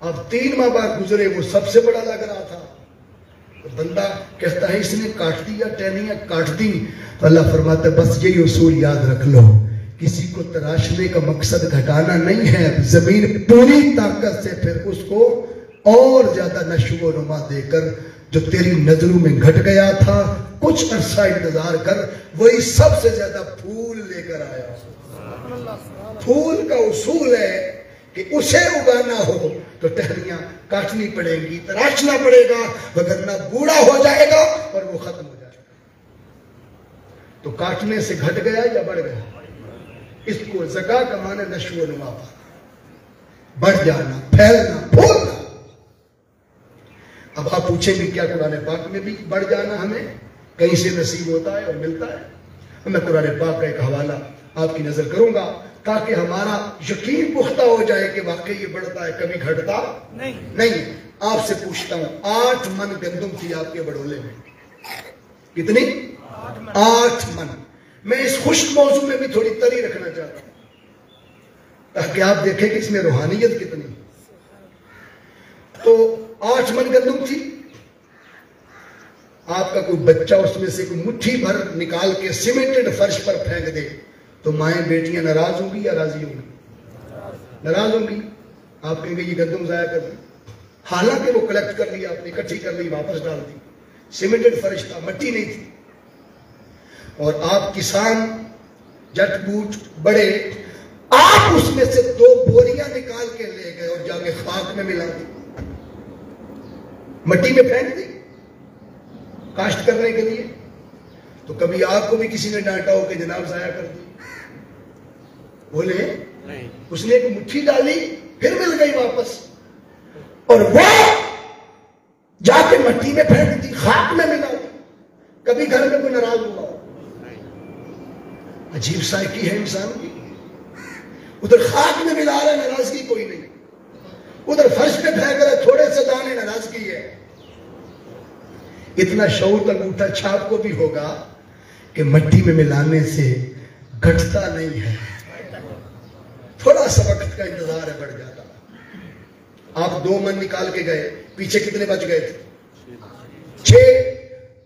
اب 3 ماہ بعد گزرے وہ سب سے بڑا لگ رہا تھا. تو بندہ کہتا ہے اس نے کاٹ دیا، ٹہنیاں کاٹ دی. تو اللہ فرماتا ہے بس یہی اصول یاد رکھ لو، کسی کو تراشنے کا مقصد گھٹانا نہیں ہے، زمین پوری طاقت سے پھر اس کو اور زیادہ نشو و نما دے کر جو تیری نظروں میں گھٹ گیا تھا کچھ عرصہ انتظار کر، وہی سب سے زیادہ پھول لے کر آیا. پھول کا اصول ہے کہ اسے اگانا ہو تو ٹہنیاں کاٹنی پڑیں گی، تراشنا پڑے گا، وگرنہ بوڑھا ہو جائے گا اور وہ ختم ہو جائے گا. تو کاٹنے سے گھٹ گیا یا بڑھ گیا؟ اس کو زکا کا معنی نشو و نما، بڑھ جانا، پھیلنا، پھولنا. اب آپ پوچھیں گے کیا قرآن پاک میں بھی بڑھ جانا ہمیں کہیں سے نصیب ہوتا ہے اور ملتا ہے؟ میں قرآن پاک کا ایک حوالہ آپ کی نظر کروں گا تاکہ ہمارا یقین پختہ ہو جائے کہ واقعی یہ بڑھتا ہے، کبھی گھٹتا نہیں. آپ سے پوچھتا ہوں 8 من گندم تھی آپ کے بڑولے میں، کتنی؟ 8 من. میں اس خشک موضوع میں بھی تھوڑی تری رکھنا چاہتا ہوں تاکہ آپ دیکھیں کہ اس میں روحانیت کتنی. تو 8 من گندم تھی. آپ کا کوئی بچہ اس میں سے کوئی مٹھی بھر نکال کے سیمنٹڈ فرش پر پھینک دے تو مائیں بیٹیاں ناراض ہوں گی یا راضی ہوں گی؟ ناراض ہوں گی. آپ کہیں گے یہ گندم ضائع کر دی. حالانکہ وہ کلیکٹ کر لی، آپ نے اکٹھی کر لی، واپس ڈال دی. سیمنٹڈ فرش تھا، مٹی نہیں تھی. اور آپ کسان جٹ بوٹ بڑے، آپ اس میں سے 2 بوریاں نکال کے لے گئے اور جا کے خاک میں ملا دی، مٹی میں پھینک دی کاشت کرنے کے لیے. تو کبھی آپ کو بھی کسی نے ڈانٹا ہو کہ جناب ضائع کر دی؟ بولے اس نے ایک مٹھی ڈالی پھر مل گئی واپس، اور وہ جا کے مٹی میں پھینک دی، خاک میں ملا دی. کبھی گھر میں کوئی ناراض ہوا؟ عجیب سائیکی ہے انسان کی. ادھر خاک میں ملا رہا ہے، ناراضگی کوئی نہیں. ادھر فرش پہ پھینک رہا ہے، تھوڑے سے دانے، ناراضگی ہے. اتنا شعور انگوٹھا چھاپ کو بھی ہوگا کہ مٹی میں ملانے سے گھٹتا نہیں ہے، تھوڑا سا وقت کا انتظار ہے، بڑھ جاتا. آپ 2 من نکال کے گئے، پیچھے کتنے بچ گئے تھے؟ 6.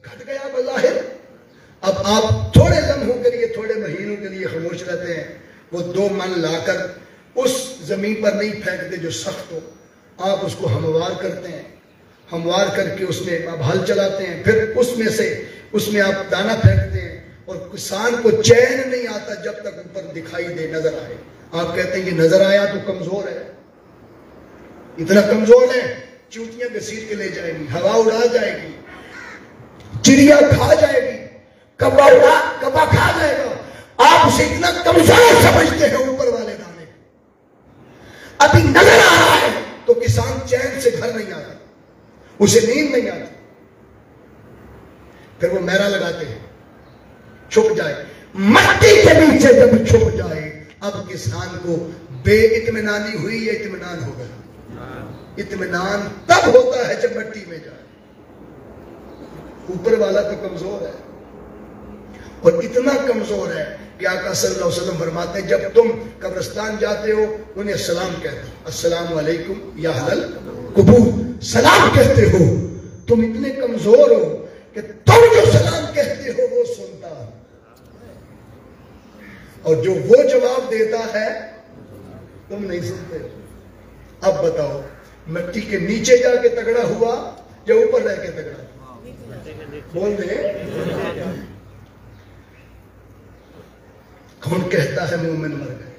گھٹ گیا بظاہر. اب آپ تھوڑے لمحوں کے لیے، تھوڑے مہینوں کے لیے خاموش رہتے ہیں. وہ 2 من لا کر اس زمین پر نہیں پھینکتے جو سخت ہو، آپ اس کو ہموار کرتے ہیں. ہموار کر کے اس میں آپ ہل چلاتے ہیں، پھر اس میں آپ دانہ پھینکتے ہیں. اور کسان کو چین نہیں آتا جب تک اوپر دکھائی دے، نظر آئے. آپ کہتے ہیں یہ نظر آیا تو کمزور ہے. اتنا کمزور ہے چوٹیاں گھسیٹ کے لے جائے گی، ہوا اڑا جائے گی، چڑیا کھا جائے گی، کبا کھا جائے گا. آپ اسے اتنا کمزور سمجھتے ہیں اوپر والے دانے. ابھی نظر آ رہا ہے تو کسان چین سے گھر نہیں آتا، اسے نیند نہیں آتی. پھر وہ میرا لگاتے ہیں، چھپ جائے. مٹی کے نیچے جب چھپ جائے، اب کسان کو بے اطمینانی ہوئی یا اطمینان ہو گیا؟ اطمینان تب ہوتا ہے جب مٹی میں جائے. اوپر والا تو کمزور ہے، اور اتنا کمزور ہے کہ آقا صلی اللہ علیہ وسلم فرماتے ہیں جب تم قبرستان جاتے ہو انہیں السلام کہتے ہو، السلام علیکم یا اہل القبور، سلام کہتے ہو. تم اتنے کمزور ہو کہ تم جو سلام کہتے ہو وہ سنتا ہے، اور جو وہ جواب دیتا ہے تم نہیں سنتے. اب بتاؤ مٹی کے نیچے جا کے تگڑا ہوا یا اوپر رہ کے تگڑا؟ بول دے. کون کہتا ہے مومن مر گئے؟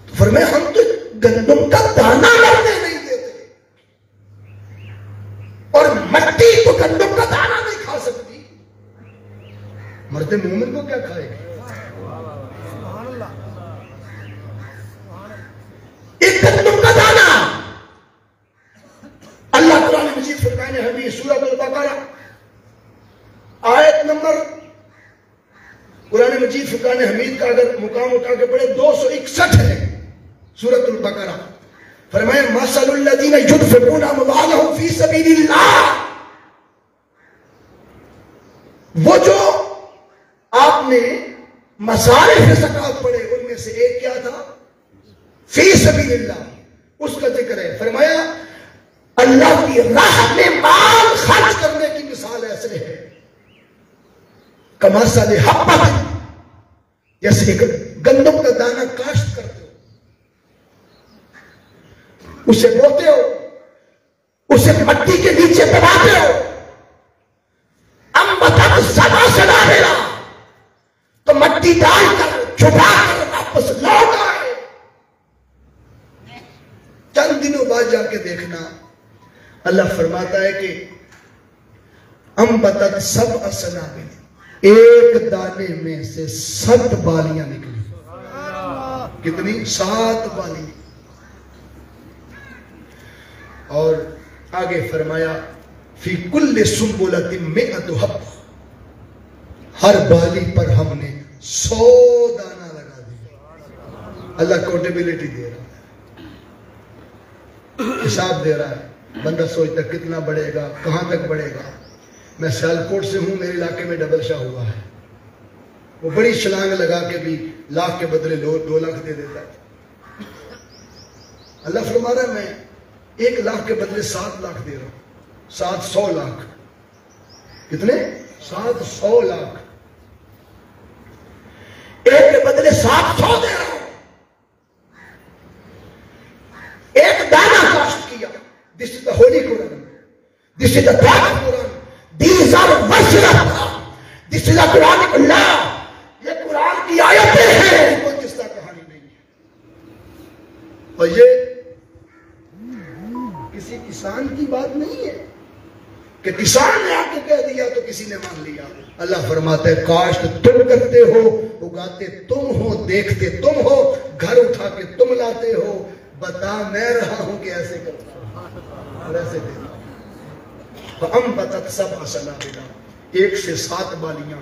فرمایا ہم تو گندم کا دانا مرنے نہیں دیتے، اور مٹی تو گندم کا دانا نہیں کھا سکتی. مرتے مومن کو کیا کھائے گی؟ ایک گندم کا دانا. اللہ قرآن مجید فرقان حمید سورۃ البقرہ آیت نمبر، قرآن مجید فرقان حمید کا اگر مقام اٹھا کے پڑھے 261 ہے. سورۃ البقرہ فرمایا مثل الذین ينفقون اموالهم فی سبیل اللہ، وہ جو آپ نے مصارف زکوٰۃ پڑھے ان میں سے ایک کیا تھا؟ فی سبیل اللہ، اس کا ذکر ہے۔ فرمایا اللہ کی راہ میں مال خرچ کرنے کی مثال ایسے ہے کمثل حبۃ، جیسے ایک گندم کا دانہ کاشت کرتے ہو، اسے بوتے ہو، اسے مٹی کے نیچے دباتے ہو، انبتت سبع سنابل، تو مٹی ڈال کر چھپا کر واپس لوٹ آئے، چند دنوں بعد جا کے دیکھنا اللہ فرماتا ہے کہ انبتت سبع سنابل، ایک دانے میں سے 7 بالیاں نکلی۔ کتنی؟ 7 بالیاں۔ اور آگے فرمایا فی کل سنبلۃ 100 حبۃ، ہر بالی پر ہم نے 100 دانہ لگا دیا۔ اللہ اکاؤنٹیبلٹی دے رہا ہے، حساب دے رہا ہے۔ بندہ سوچتا کتنا بڑھے گا، کہاں تک بڑھے گا۔ میں سیالکوٹ سے ہوں، میرے علاقے میں ڈبل شاہ ہوا ہے، وہ بڑی چھلانگ لگا کے بھی لاکھ کے بدلے 2 لاکھ دے دیتا ہے۔ اللہ فرما رہا ہے میں 1 لاکھ کے بدلے 7 لاکھ دے رہا ہوں، 700 لاکھ۔ کتنے؟ 700 لاکھ، ایک کے بدلے 700 دے رہا ہوں۔ ایک دانہ کاشت کیا۔ This is the holy Quran. This is the Prophet Quran. These are verses of Allah. This is the Quranic law. یہ قرآن کی آیتیں ہیں، کوئی قصہ کہانی نہیں ہے۔ اور یہ کسی کسان کی بات نہیں ہے کہ کسان نے آ کے کہہ دیا تو کسی نے مان لیا۔ اللہ فرماتا ہے کاشت تم کرتے ہو، اگاتے تم ہو، دیکھتے تم ہو، گھر اٹھا کے تم لاتے ہو، بتا میں رہا ہوں کہ ایسے کرتا ہوں اور ایسے دیتا ہوں۔ فَأَنبَتَتْ سَبْعَ سَنَابِلَ، 1 سے 7 بالیاں،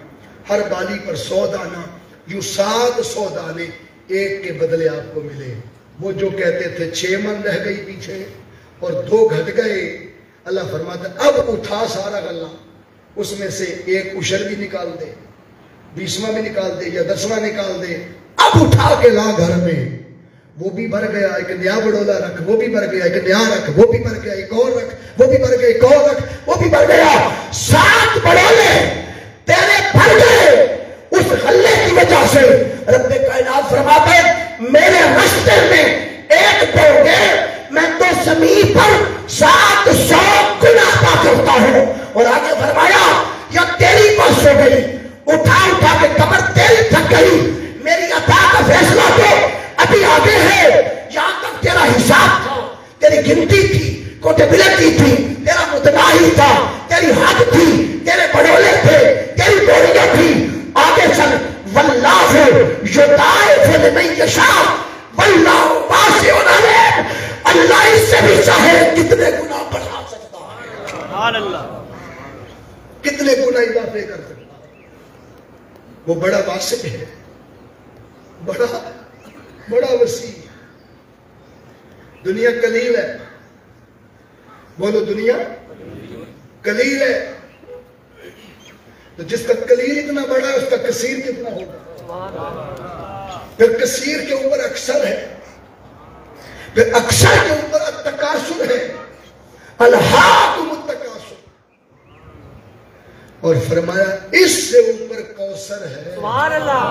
ہر بالی پر 100 دانہ، یوں 700 دانے ایک کے بدلے آپ کو ملے۔ وہ جو کہتے تھے 6 من رہ گئی پیچھے اور 2 گھٹ گئے، اللہ فرماتا ہے اب اٹھا سارا غلہ، اس میں سے 1 عشر بھی نکال دے، 20واں بھی نکال دے یا 10واں نکال دے، اب اٹھا کے لا گھر میں۔ وہ بھی بھر گیا، ایک نیا بڑولا رکھ، وہ بھی بھر گیا، ایک نیا رکھ، وہ بھی بھر گیا، ایک اور رکھ، وہ بھی بھر گیا، ایک اور رکھ، وہ بھی بھر گیا۔ 7 بڑولے تیرے بھر گئے اس غلے کی وجہ سے۔ رب کائنات فرماتے ہیں میرے رشتے میں ایک دو گے، میں تو زمین پر 700 گنا عطا کرتا ہوں۔ اور آگے فرمایا یا تیری بس ہو گئی، اٹھا اٹھا کے کمر تیری تھک گئی، میری عطا کا فیصلہ تو ابھی آگے ہے۔ یہاں تک تیرا حساب تھا، تیری گنتی تھی، کوٹیبلٹی تھی، تیرا متناہی تھا، تیری حد تھی، تیرے بڑولے تھے، تیری بوریاں تھی۔ آگے چل واللہ یضاعف لمن یشاء واللہ واسع علیم، اللہ اس سے بھی چاہے کتنے گنا بڑھا سکتا ہے، سبحان اللہ، کتنے گنا اضافے کر سکتا ہے۔ وہ بڑا واسع ہے، بڑا وسیع۔ دنیا قلیل ہے، بولو دنیا قلیل ہے، تو جس کا قلیل اتنا بڑا ہے اس کا کثیر کتنا ہوگا۔ پھر کثیر کے اوپر اکثر ہے، پھر اکثر کے اوپر التکاثر ہے، الہاکم التکاثر، اور فرمایا اس سے اوپر کوثر ہے، سبحان اللہ،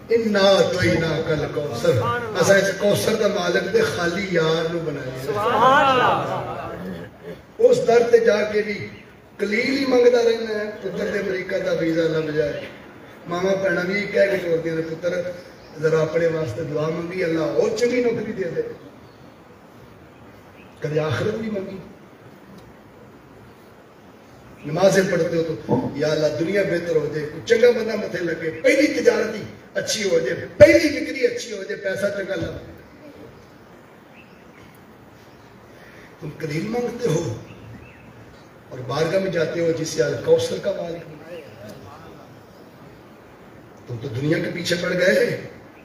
اِنَّا أَعْطَيْنَاكَ الْكَوْثَرَ۔ اسا اس کوثر دا مالک دے خالی یار نو بنایا، سبحان اللہ۔ اس در تے جا کے بھی کلیل ہی منگدا رہنا ہے، پتر دے امریکہ دا ویزا لگ جائے، ماما بہنا بھی کہہ کے چھوڑ دیا پتر ذرا اپنے واسطے دعا منگی، اللہ اور چنگی نوکری دے دے، کدی آخرت بھی منگی۔ نمازیں پڑھتے ہو تو یا اللہ دنیا بہتر ہو جائے، چنگا بندہ متھے لگے، پہلی تجارتی اچھی ہو جائے، پہلی بکری اچھی ہو جائے، پیسہ چنگا لگے۔ تم قلیل مانگتے ہو اور بارگاہ میں جاتے ہو جسے الکوثر کا مالک بنائے۔ تم تو دنیا کے پیچھے پڑ گئے،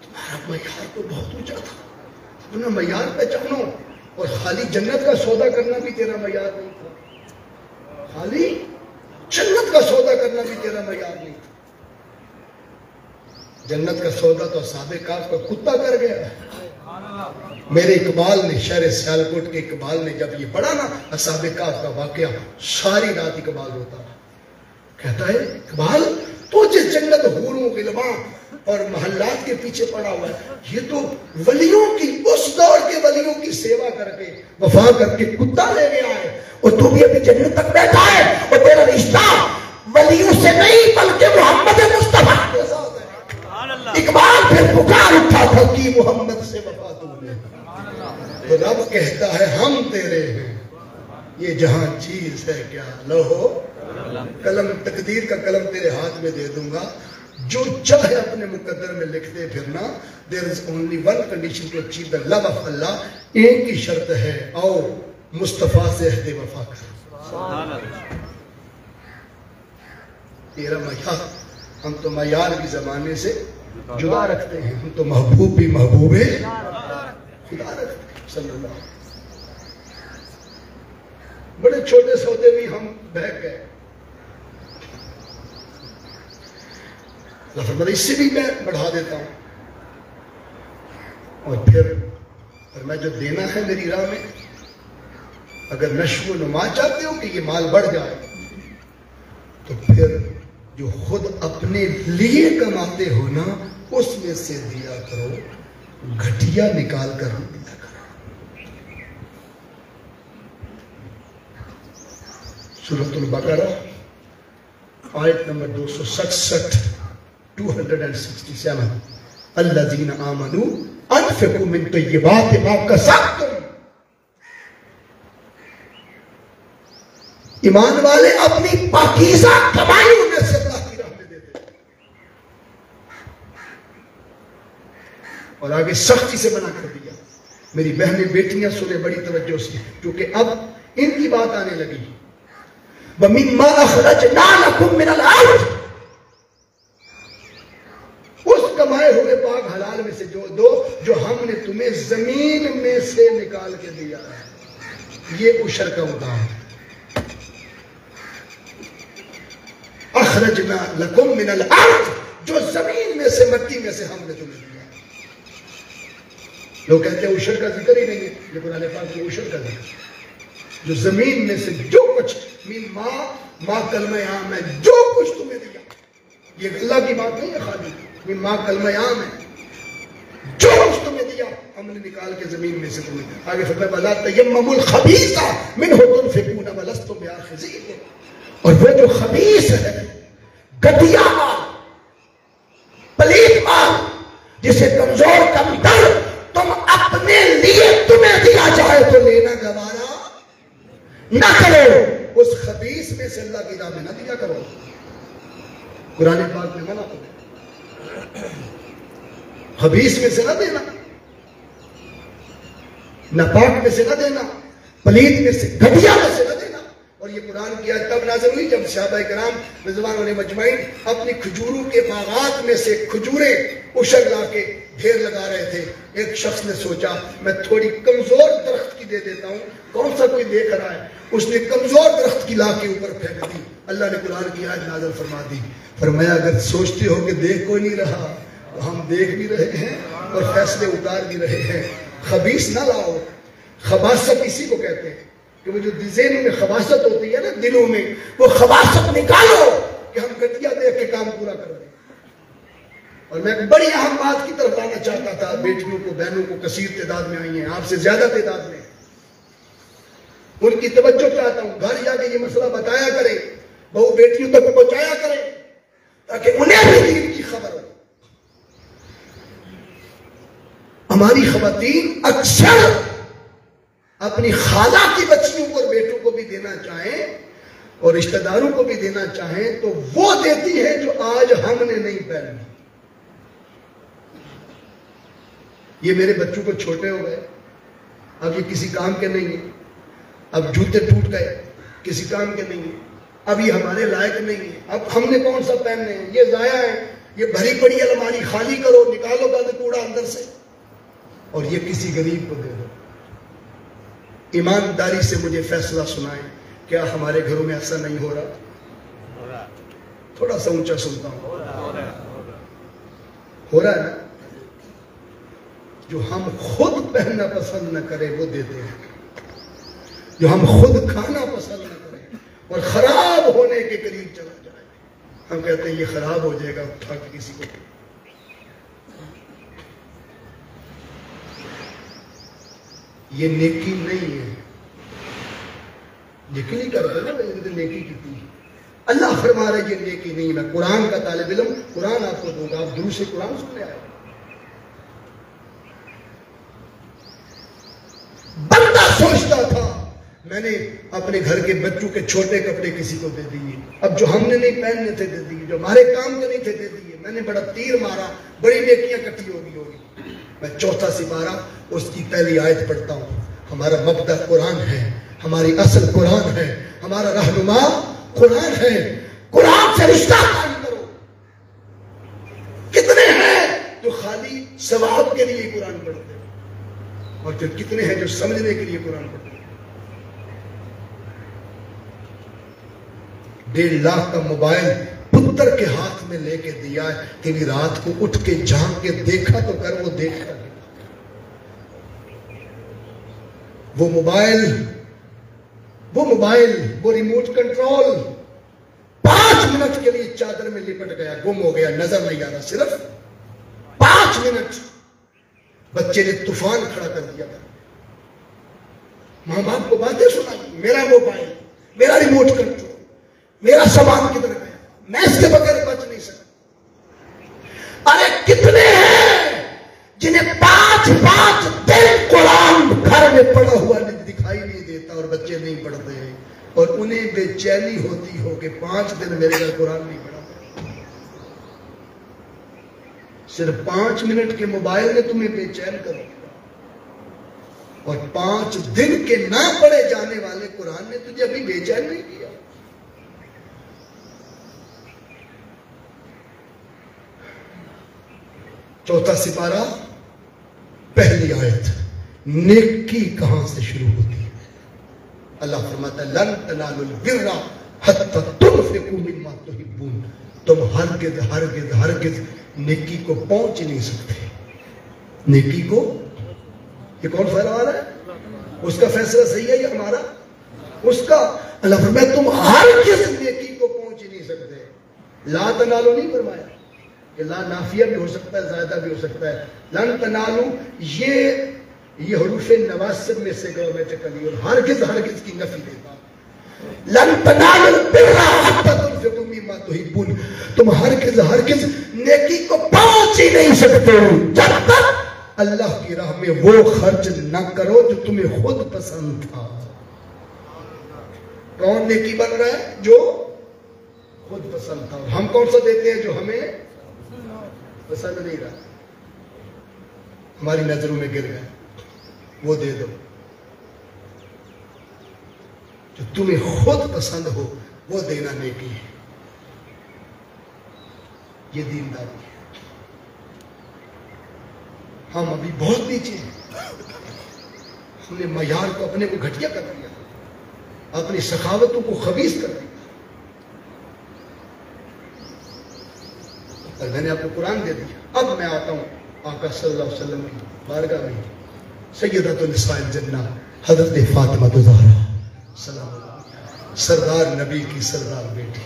تمہارا معیار تو بہت اونچا تھا، انہیں معیار پہچانو. اور خالی جنت کا سودا کرنا بھی تیرا معیار نہیں تھا. خالی جنت کا سودا کرنا بھی تیرا معیار نہیں تھا. جنت کا سودا تو اصحاب کہف کا کتا کر گیا. میرے اقبال نے، شہر سیالکوٹ کے اقبال نے جب یہ پڑھا نا اصحاب کہف کا واقعہ، ساری رات اقبال ہوتا رہا. کہتا ہے اقبال تو جس جنت حوروں غلمان اور محلات کے پیچھے پڑا ہوا ہے، یہ تو ولیوں کی، اس دور کے ولیوں کی سیوا کر کے وفا کر کے کتا لے گیا ہے، اور تو بھی ابھی جنت تک بیٹھا ہے، اور تیرا رشتہ ولیوں سے نہیں بلکہ محمد مصطفیٰ کے ساتھ ہے. اقبال پھر پکار اٹھا تھا کہ محمد سے وفا تو نے. تو رب کہتا ہے ہم تیرے ہیں، یہ جہاں چیز ہے کیا لوہو قلم، تقدیر کا قلم تیرے ہاتھ میں دے دوں گا، جو چاہے اپنے مقدر میں لکھتے پھرنا. there is only one condition to achieve the love of Allah. ایک ہی شرط ہے، آؤ مصطفیٰ سے عہد وفا کر. تیرا معیار، ہم تو معیار بھی زمانے سے جدا رکھتے ہیں، ہم تو محبوب بھی محبوب خدا رکھتے ہیں صلی اللہ علیہ وسلم. بڑے چھوٹے سودے بھی ہم بہک گئے. اس سے بھی میں بڑھا دیتا ہوں. اور پھر میں جو دینا ہے میری راہ میں، اگر نشو و نما چاہتے ہو کہ یہ مال بڑھ جائے، تو پھر جو خود اپنے لیے کماتے ہو نا، اس میں سے دیا کرو، گھٹیا نکال کر دیا کرو. سورۃ البقرہ آیت نمبر 267 267. الذین آمنوا انفقوا من طیبات ما کسبتم. ایمان والے اپنی پاکیزہ کمائیوں میں سے اللہ کی راہ میں دیتے. اور آگے سختی سے منع کر دیا. میری بہنیں بیٹیاں سنیں بڑی توجہ سے، کیونکہ اب ان کی بات آنے لگی. وَمِمَّا أَخْرَجْنَا لَكُم مِّنَ الْأَرْضِ. اس کمائے ہوئے پاک حلال میں سے جو دو جو ہم نے تمہیں زمین میں سے نکال کے دیا ہے. یہ عشر کا مقام ہے. اخرجنا لکم من الارض، جو زمین میں سے، مٹی میں سے ہم نے تمہیں دیا. لوگ کہتے ہیں عشر کا ذکر ہی نہیں ہے، یہ قرآن پاک میں عشر کا ذکر. جو زمین میں سے جو کچھ، ماں کلمہ عام ہے، جو کچھ تمہیں دیا. یہ اللہ کی بات نہیں ہے خالی، ماں کلمہ عام ہے. جو کچھ تمہیں دیا ہم نے نکال کے زمین میں سے تمہیں دیا. آگے فرمایا وَلَا تَيَمَّمُوا الْخَبِيثَ مِنْهُ تُنْفِقُونَ وَلَسْتُمْ بِآخِذِيهِ. اور وہ جو خبیث ہے، گٹیا مال، پلیت مال، جسے کمزور کمتر تم اپنے لیے تمہیں دیا جائے تو لینا گوارا نہ کرو. اس خبیث میں سے اللہ کی راہ میں نہ دیا کرو. قرآن پاک میں منع کرو، خبیث میں سے نہ دینا، ناپاک میں سے نہ دینا، پلیت میں سے، گھٹیا میں سے نہ دینا. اور یہ قرآن کی آیت تب نازل ہوئی جب صحابہ کرام رضوان علیہم اجمعین اپنی کھجوروں کے باغات میں سے کھجوریں اشر لا کے ڈھیر لگا رہے تھے. ایک شخص نے سوچا میں تھوڑی کمزور درخت کی دے دیتا ہوں، کون سا کوئی دیکھ رہا ہے. اس نے کمزور درخت کی لا کے اوپر پھینک دی. اللہ نے قرآن کی آیت نازل فرما دی. فرمایا اگر سوچتے ہو کہ دیکھ کوئی نہیں رہا تو ہم دیکھ بھی رہے ہیں اور فیصلے اتار بھی رہے ہیں. خبیث نہ لاؤ. خباثت اسی کو کہتے ہیں کہ وہ جو ذہن میں خباثت ہوتی ہے نا دلوں میں، وہ خباثت نکالو کہ ہم گٹیا دیکھ کے کام پورا کر دیں. اور میں بڑی اہم بات کی طرف آنا چاہتا تھا. بیٹیوں کو، بہنوں کو کثیر تعداد میں آئی ہیں، آپ سے زیادہ تعداد میں، ان کی توجہ چاہتا ہوں. گھر جا کے یہ مسئلہ بتایا کریں، بہو بیٹیوں تک پہنچایا کریں تاکہ انہیں بھی دین کی خبر ہو. ہماری خواتین اکثر اپنی خالہ کی بچیوں کو اور بیٹوں کو بھی دینا چاہیں اور رشتہ داروں کو بھی دینا چاہیں تو وہ دیتی ہے جو آج ہم نے نہیں پہنی. یہ میرے بچوں کو چھوٹے ہو گئے، اب یہ کسی کام کے نہیں ہیں. اب جوتے ٹوٹ گئے، کسی کام کے نہیں ہیں. اب یہ ہمارے لائق نہیں ہیں. اب ہم نے کون سا پہننے ہیں؟ یہ ضائع ہے. یہ بھری پڑی الماری خالی کرو، نکالو گند کوڑا اندر سے. اور یہ کسی غریب کو دے دو. ایمانداری سے مجھے فیصلہ سنائیں, کیا ہمارے گھروں میں ایسا نہیں ہو رہا؟ تھوڑا سا اونچا سنتا ہوں. ہو رہا ہے نا؟ جو ہم خود پہننا پسند نہ کریں وہ دیتے ہیں, جو ہم خود کھانا پسند نہ کریں اور خراب ہونے کے قریب چلا جائے, ہم کہتے ہیں یہ خراب ہو جائے گا, اٹھا کے کسی کو. یہ نیکی نہیں ہے. نیکی نہیں کرتے نا, نیکی کی تھی. اللہ فرما رہے یہ نیکی نہیں. میں قرآن کا طالب علم, قرآن آپ کو دوں گا, آپ دروس قرآن سننے آئے. بندہ سوچتا تھا میں نے اپنے گھر کے بچوں کے چھوٹے کپڑے کسی کو دے دیے, اب جو ہم نے نہیں پہننے تھے دے دیے, جو ہمارے کام کے نہیں تھے دے دیے. میں نے بڑا تیر مارا, بڑی نیکیاں کٹی ہوگی. میں چوتھا سپارہ اس کی پہلی آیت پڑھتا ہوں. ہمارا مبدأ قرآن ہے, ہماری اصل قرآن ہے, ہمارا رہنما قرآن ہے. قرآن سے رشتہ قائم کرو. کتنے ہیں جو خالی ثواب کے لیے قرآن پڑھتے ہیں, اور پھر کتنے ہیں جو سمجھنے کے لیے قرآن پڑھتے ہیں. 1.5 لاکھ کا موبائل پتر کے ہاتھ میں لے کے دیا ہے, کہ رات کو اٹھ کے جھانک کے دیکھا تو کر, وہ دیکھا. وہ موبائل وہ ریموٹ کنٹرول 5 منٹ کے لیے چادر میں لپٹ گیا, گم ہو گیا, نظر نہیں آ رہا. صرف 5 منٹ بچے نے طوفان کھڑا کر دیا تھا. ماں باپ کو باتیں سنائی, میرا موبائل, میرا ریموٹ کنٹرول, میرا سامان کدھر گیا, میں اس کے بغیر بچ نہیں سکتا. ارے کتنے ہیں جنہیں 5 دن قرآن گھر میں پڑھا ہوا دکھائی نہیں دیتا اور بچے نہیں پڑھتے ہیں, اور انہیں بے چینی ہوتی ہو کہ 5 دن میرے گھر قرآن نہیں پڑھا. صرف 5 منٹ کے موبائل نے تمہیں بے چین کر دیا, اور 5 دن کے نہ پڑھے جانے والے قرآن نے تجھے ابھی بے چین نہیں کیا. چوتھا سپارہ پہلی آیت, نیکی کہاں سے شروع ہوتی ہے؟ اللہ فرماتا ہے لن تنالوا البر حتی تنفقوا مما تحبون. تم ہرگز ہرگز ہرگز نیکی کو پہنچ نہیں سکتے. نیکی کو, یہ کون فیصلہ والا ہے؟ اس کا فیصلہ صحیح ہے یا ہمارا؟ اس کا. اللہ فرماتا تم ہرگز نیکی کو پہنچ نہیں سکتے. لا تنالوا نہیں فرمایا کہ لا نافیہ بھی ہو سکتا ہے, زائدہ بھی ہو سکتا ہے. لن تنالو یہ حروف نواسب میں سے گورنمنٹ کلی, اور ہرگز ہرگز کی نفی دیتا. لن تنالو البر حتی تنفقوا مما تحبون. تم ہرگز ہرگز نیکی کو پہنچ ہی نہیں سکتے جب تک اللہ کی راہ میں وہ خرچ نہ کرو جو تمہیں خود پسند تھا. کون نیکی بن رہا ہے؟ جو خود پسند تھا. ہم کون سا دیتے ہیں جو ہمیں پسند نہیں رہا, ہماری نظروں میں گر گئے, وہ دے دو. جو تمہیں خود پسند ہو وہ دینا نیکی ہے. یہ دینداری ہے. ہم ابھی بہت نیچے ہیں. ہم نے معیار کو اپنے کو گھٹیا کر دیا, اپنی سخاوتوں کو خبیث کر دیا. اور میں نے آپ کو قرآن دے دیا. اب میں آتا ہوں آقا صلی اللہ علیہ وسلم کی بارگاہ میں. سیدۃ النساء الجنہ حضرت فاطمہ الزہرا سلام اللہ, سردار نبی کی سردار بیٹی.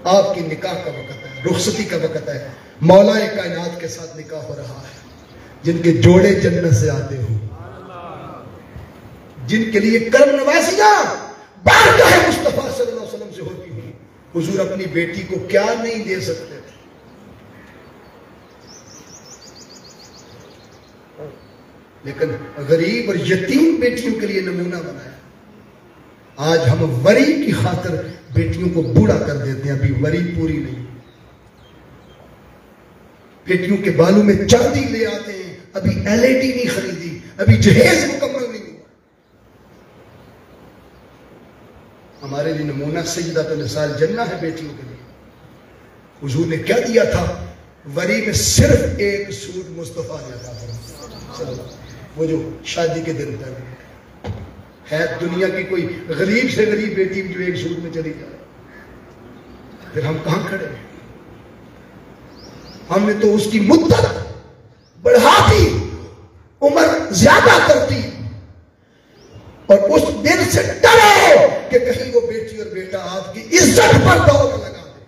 آپ کی نکاح کا وقت ہے, رخصتی کا وقت ہے. مولا کائنات کے ساتھ نکاح ہو رہا ہے. جن کے جوڑے جنت سے آتے ہوں, جن کے لیے کرم نوازیاں بارگاہ مصطفیٰ صلی اللہ علیہ وسلم سے ہوتی ہوئی, حضور اپنی بیٹی کو کیا نہیں دے سکتے تھے. لیکن غریب اور یتیم بیٹیوں کے لیے نمونہ بنایا. آج ہم وری کی خاطر بیٹیوں کو بوڑھا کر دیتے ہیں, ابھی وری پوری نہیں. بیٹیوں کے بالوں میں چاندی لے آتے ہیں, ابھی LED نہیں خریدی, ابھی جہیز مکمل نہیں ہوا. ہمارے لیے نمونہ سیدۃ النساء الجنہ ہے بیٹیوں کے لیے. حضور نے کیا دیا تھا؟ وری میں صرف ایک سوٹ مصطفیٰ نے عطا فرمایا، وہ جو شادی کے دن تک ہے دنیا کی کوئی غریب سے غریب بیٹی جو ایک سوٹ میں چلی جائے، پھر ہم کہاں کھڑے ہیں؟ ہم نے تو اس کی مدت بڑھا دی، عمر زیادہ کر دی، اور اس دن سے ڈرو کہ کہیں وہ بیٹی اور بیٹا آپ کی عزت پر دوڑ لگا دے۔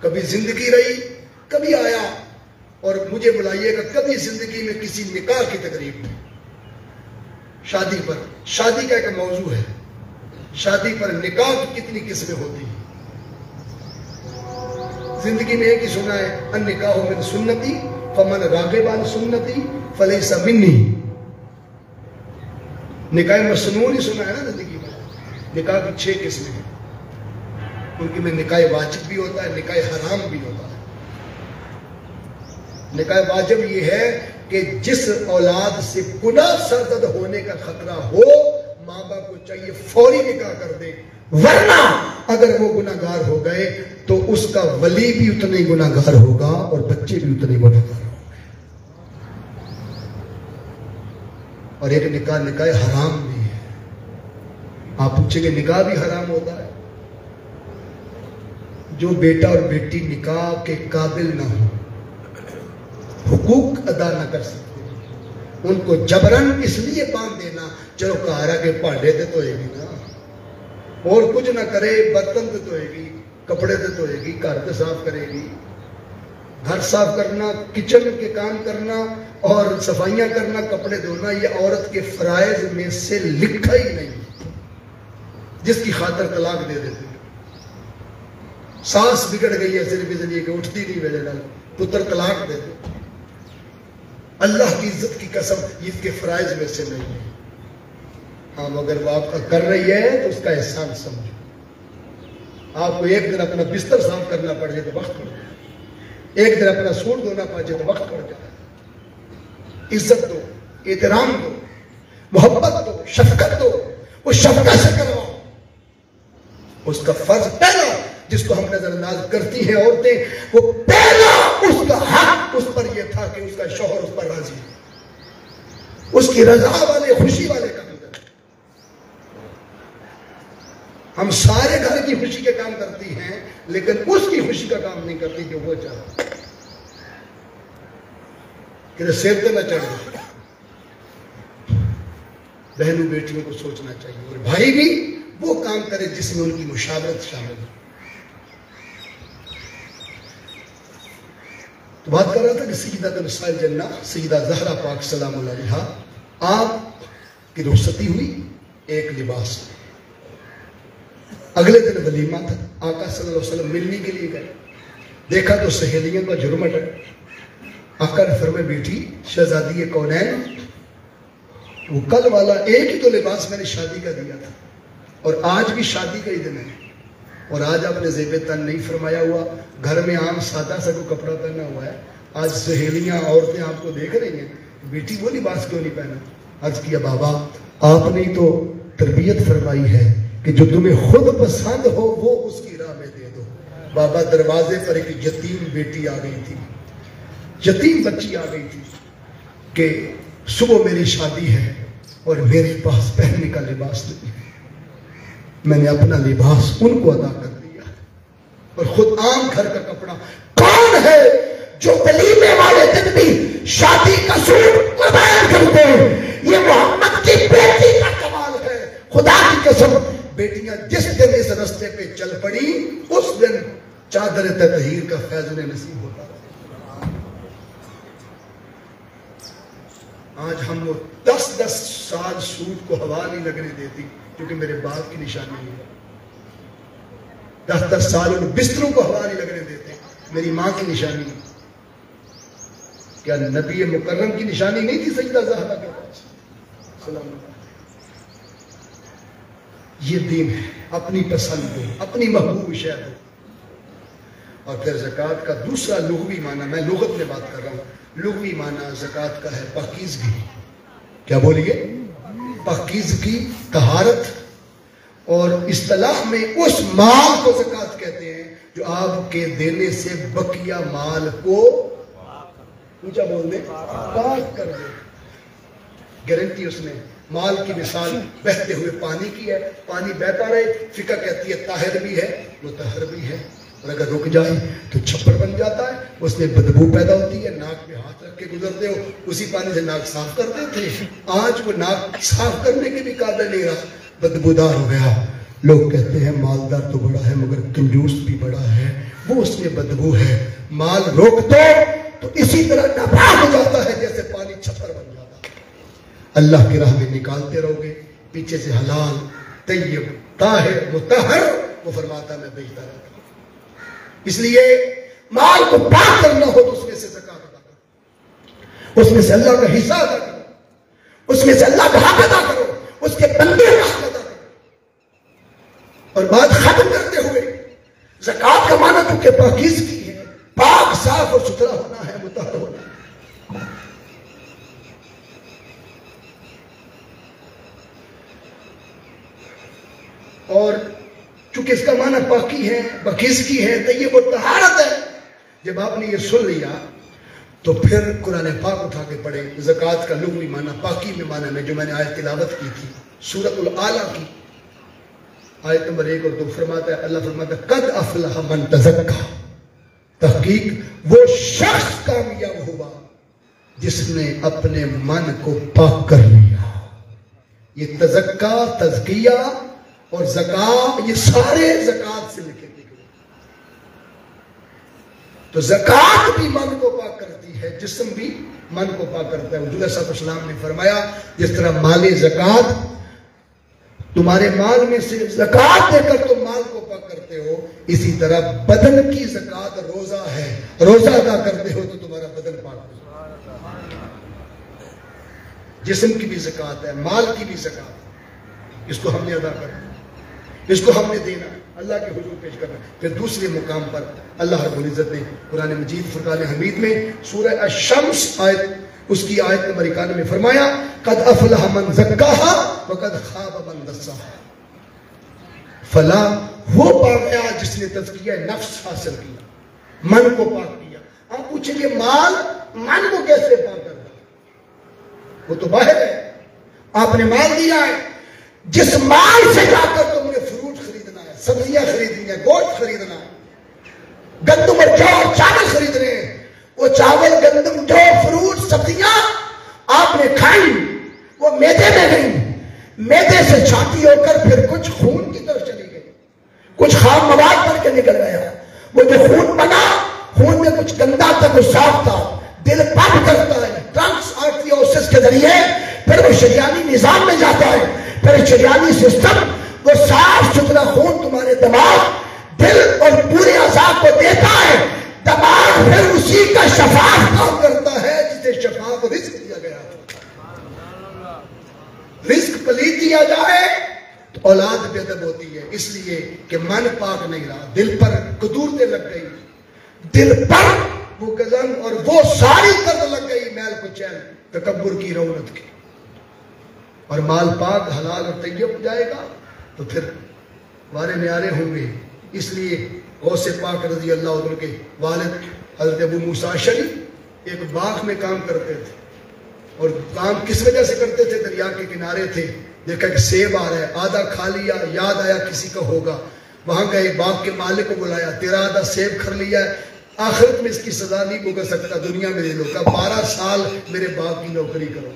کبھی زندگی رہی، کبھی آیا اور مجھے بلائیے گا، کبھی زندگی میں کسی نکاح کی تقریب میں، شادی پر، شادی کا ایک موضوع ہے، شادی پر نکاح کی کتنی قسمیں ہوتی ہیں۔ زندگی میں ایک ہی سنا ہے، النکاح من سنتی فمن راغب عن سنتی فلیس منی۔ نکاح مسنون ہی سنا ہے نا زندگی میں۔ نکاح کی 6 قسمیں ہیں، ان کی میں نکاح واجب بھی ہوتا ہے، نکاح حرام بھی ہوتا ہے۔ نکاح واجب یہ ہے کہ جس اولاد سے گناہ سرزد ہونے کا خطرہ ہو، ماں باپ کو چاہیے فوری نکاح کر دے، ورنہ اگر وہ گناہ گار ہو گئے تو اس کا ولی بھی اتنے ہی گناہ گار ہوگا اور بچے بھی اتنے ہی گناہ گار ہوں گے۔ اور ایک نکاح حرام بھی ہے۔ آپ پوچھیں گے نکاح بھی حرام ہوتا ہے؟ جو بیٹا اور بیٹی نکاح کے قابل نہ ہو، حقوق ادا نہ کر سکتے، ان کو جبرن اس لیے باندھ دینا، چلو کہارا کے پانڈے تے تو گی نا، اور کچھ نہ کرے، برتن تے تو گی، کپڑے تے تو گی، گھر تے صاف کرے گی۔ گھر صاف کرنا، کچن کے کام کرنا اور صفائیاں کرنا، کپڑے دھونا، یہ عورت کے فرائض میں سے لکھا ہی نہیں، جس کی خاطر طلاق دے دیتے۔ ساس بگڑ گئی ہے صرف اس لیے کہ اٹھتی نہیں میرے نال، پتر طلاق دے دے۔ اللہ کی عزت کی قسم، یہ اس کے فرائض میں سے نہیں ہے۔ ہاں اگر وہ آپ کا کر رہی ہے تو اس کا احسان سمجھو۔ آپ کو ایک دن اپنا بستر صاف کرنا پڑ جائے تو وقت پڑ جائے، ایک دن اپنا سوٹ دھونا پڑ جائے تو وقت پڑ جائے۔ عزت دو، احترام دو، محبت دو، شفقت دو، اس شفقت سے کرواؤ۔ اس کا فرض پہلا جس کو ہم نظر انداز کرتی ہیں عورتیں، وہ پہلا اس کا حق اس پر یہ تھا کہ اس کا شوہر اس پر راضی ہے، اس کی رضا والے، خوشی والے کام کریں۔ ہم سارے گھر کی خوشی کے کام کرتی ہیں لیکن اس کی خوشی کا کام نہیں کرتی جو وہ چاہتا، کہ سیر پہ نہ چڑھ جائے۔ بہنوں بیٹیوں کو سوچنا چاہیے، اور بھائی بھی وہ کام کرے جس میں ان کی مشاورت شامل ہے۔ تو بات کر رہا تھا کہ سیدہ نساء الجنہ سیدہ زہرا پاک سلام اللہ علیہا، آپ کی رخصتی ہوئی، ایک لباس، اگلے دن ولیمہ تھا، آقا صلی اللہ علیہ وسلم ملنے کے لیے گئے، دیکھا تو سہیلیوں کا جھرمٹ ہے۔ آقا نے فرمایا بیٹی شہزادی کونین، وہ کل والا ایک ہی تو لباس میں نے شادی کا دیا تھا، اور آج بھی شادی کا ہی دن ہے، اور آج آپ نے زیب تن نہیں فرمایا ہوا، گھر میں عام سادہ سا کوئی کپڑا پہنا ہوا ہے، آج سہیلیاں عورتیں آپ کو دیکھ رہی ہیں، بیٹی وہ لباس کیوں نہیں پہنا؟ عرض کیا بابا آپ نے تو تربیت فرمائی ہے کہ جو تمہیں خود پسند ہو وہ اس کی راہ میں دے دو۔ بابا دروازے پر ایک یتیم بیٹی آ گئی تھی، یتیم بچی آ گئی تھی کہ صبح میری شادی ہے اور میرے پاس پہننے کا لباس نہیں ہے، میں نے اپنا لباس ان کو عطا کر دیا، اور خود عام گھر کا کپڑا۔ کون ہے جو ولیمے والے دن بھی شادی کا سوٹ قربان کرتے ہیں؟ یہ محمد کی بیٹی کا کمال ہے۔ خدا کی قسم، بیٹیاں جس دن اس رستے پہ چل پڑی اس دن چادر تطہیر کا فیض انہیں نصیب ہوتا ہے۔ آج ہم وہ 10 سال سوٹ کو ہوا نہیں لگنے دیتی کیونکہ میرے باپ کی نشانی ہے، 10 سال ان بستروں کو ہوا نہیں لگنے دیتے، میری ماں کی نشانی ہے۔ کیا نبی مکرم کی نشانی نہیں تھی سیدہ زہرا کے پاس؟ سلام اللہ۔ یہ دین ہے، اپنی پسند دو، اپنی محبوب شے دو۔ اور پھر زکوٰۃ کا دوسرا لغوی معنی، میں لغت میں بات کر رہا ہوں، لغوی معنی زکوٰۃ کا ہے پاکیزگی۔ کیا بولیے؟ پاکیزگی، طہارت، اور اصطلاح میں اس مال کو زکوٰۃ کہتے ہیں جو آپ کے دینے سے بقیہ مال کو اونچا بول دیں پاک کر دے. گارنٹی اس نے. مال کی مثال بہتے ہوئے پانی کی ہے. پانی بہتا رہے، فقہ کہتی ہے طاہر بھی ہے مطہر بھی ہے، اور اگر رک جائے تو چھپڑ بن جاتا ہے، اس میں بدبو پیدا ہوتی ہے. ناک پہ ہاتھ رکھ کے گزرتے ہو، اسی پانی سے ناک صاف کرتے تھے، آج وہ ناک صاف کرنے کے بھی قابل نہیں رہا، بدبودار ہو گیا. لوگ کہتے ہیں مالدار تو بڑا ہے مگر کنجوس بھی بڑا ہے، وہ اس میں بدبو ہے. مال روک دو تو اسی طرح ناپاک ہو جاتا ہے جیسے پانی چھپر بن جاتا ہے. اللہ کی راہ میں نکالتے رہو گے، پیچھے سے حلال طیب طاہر مطہر، وہ فرماتا میں بھیجتا رہتا ہوں. اس لیے مال کو پاک کرنا ہو تو اس میں سے زکات ادا کرو، اس میں سے اللہ کا حصہ ادا کرو، اس میں سے اللہ کا حق ادا کرو، اس کے بندے کا حق ادا کرو. اور بات ختم کرتے ہوئے، زکات کا معنی چونکہ پاکیزگی ہے، پاک صاف اور ستھرا ہونا ہے، مطہر ہونا ہے. اور چونکہ اس کا معنی پاکی ہے، پاکیزگی ہے، طیب و طہارت ہے. جب آپ نے یہ سن لیا تو پھر قرآن پاک اٹھا کے پڑھیں. زکات کا لغوی معنی پاکی میں معنی میں جو میں نے آیت تلاوت کی تھی سورۃ الاعلیٰ کی آیت نمبر 1 اور 2 فرماتا ہے، اللہ فرماتا ہے قد افلح من تزکا، تحقیق وہ شخص کامیاب ہوا جس نے اپنے من کو پاک کر لیا. یہ تزکا، تزکیہ اور زکات یہ سارے زکات سے لکھے گئے. تو زکات بھی من کو پاک کرتی ہے، جسم بھی من کو پاک کرتا ہے. حضور صلی اللہ علیہ وسلم نے فرمایا جس طرح مال زکات تمہارے مال میں سے زکات دے کر تم مال کو پاک کرتے ہو، اسی طرح بدن کی زکات روزہ ہے، روزہ ادا کرتے ہو تو تمہارا بدن پاک ہو. جسم کی بھی زکات ہے، مال کی بھی زکات ہے، اس کو ہم نے ادا کرنا، اس کو ہم نے دینا، اللہ کے حضور پیش کرنا. پھر دوسرے مقام پر اللہ رب العزت نے قرآن مجید فرقان حمید میں سورہ الشمس اس کی آیت نمبر 91 میں فرمایا قد افلح من زکاہا وقد خاب من دساہا. فلاح وہ پا گیا جس نے تزکیہ نفس حاصل کیا، من کو پاک کیا. آپ پوچھیں گے مال من کو کیسے پاک کرتا؟ وہ تو باہر ہے. آپ نے مال دیا ہے، جس مال سے جا کر تم نے فروٹ خریدنا ہے، سبزیاں خریدنی ہے، گوشت خریدنا ہے، گندم اور جو اور چاول خریدنے ہیں، وہ چاول گندم جو فروٹ سبزیاں آپ نے کھائی، وہ میدے میں گئی، میدے سے چھاتی ہو کر پھر کچھ خون کی طرف چلی گئی، کچھ خام مواد بن کے نکل گیا. وہ جو خون بنا، خون میں کچھ گندا تھا، کچھ صاف تھا. دل پمپ کرتا ہے ٹرانس آرٹریوسس کے ذریعے، پھر وہ شریانی نظام میں جاتا ہے، پھر شریانی سسٹم وہ صاف ستھرا خون تمہارے دماغ، دل اور پورے اعضاء کو دیتا ہے. دماغ پھر اسی کا شفاف کام کرتا ہے جسے شفاف رزق دیا گیا. رزق پلید دیا جائے تو اولاد بے ادب ہوتی ہے، اس لیے کہ من پاک نہیں رہا، دل پر قدورتیں لگ گئی، دل پر وہ گزن اور وہ ساری قدر لگ گئی، میل کچیل تکبر کی رونت کی. اور مال پاک حلال اور طیب ہو جائے گا تو پھر وارے نیارے ہوں گے. اس لیے غوث پاک رضی اللہ عنہ کے والد حضرت ابو موسیٰ اشعری ایک باغ میں کام کرتے تھے، اور کام کس وجہ سے کرتے تھے؟ دریا کے کنارے تھے، دیکھا کہ سیب آ رہا ہے، آدھا کھا لیا، یاد آیا کسی کا ہوگا، وہاں گئے، باغ کے مالک کو بلایا، تیرا آدھا سیب کھر لیا ہے، آخرت میں اس کی سزا نہیں بھگت سکتا، دنیا میں لے لو. کہ 12 سال میرے باغ کی نوکری کرو.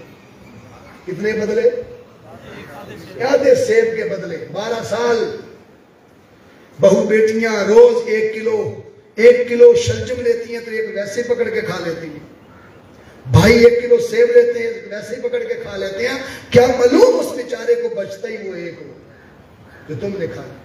کتنے بدلے؟ آدھے سیب کے بدلے 12 سال. بہو بیٹیاں روز 1 کلو شلجم لیتی ہیں تو ایک ویسے پکڑ کے کھا لیتی ہیں. بھائی 1 کلو سیب لیتے ہیں ویسے ہی پکڑ کے کھا لیتے ہیں. کیا معلوم اس بیچارے کو بچتا ہی وہ ایک ہو جو تم نے کھایا.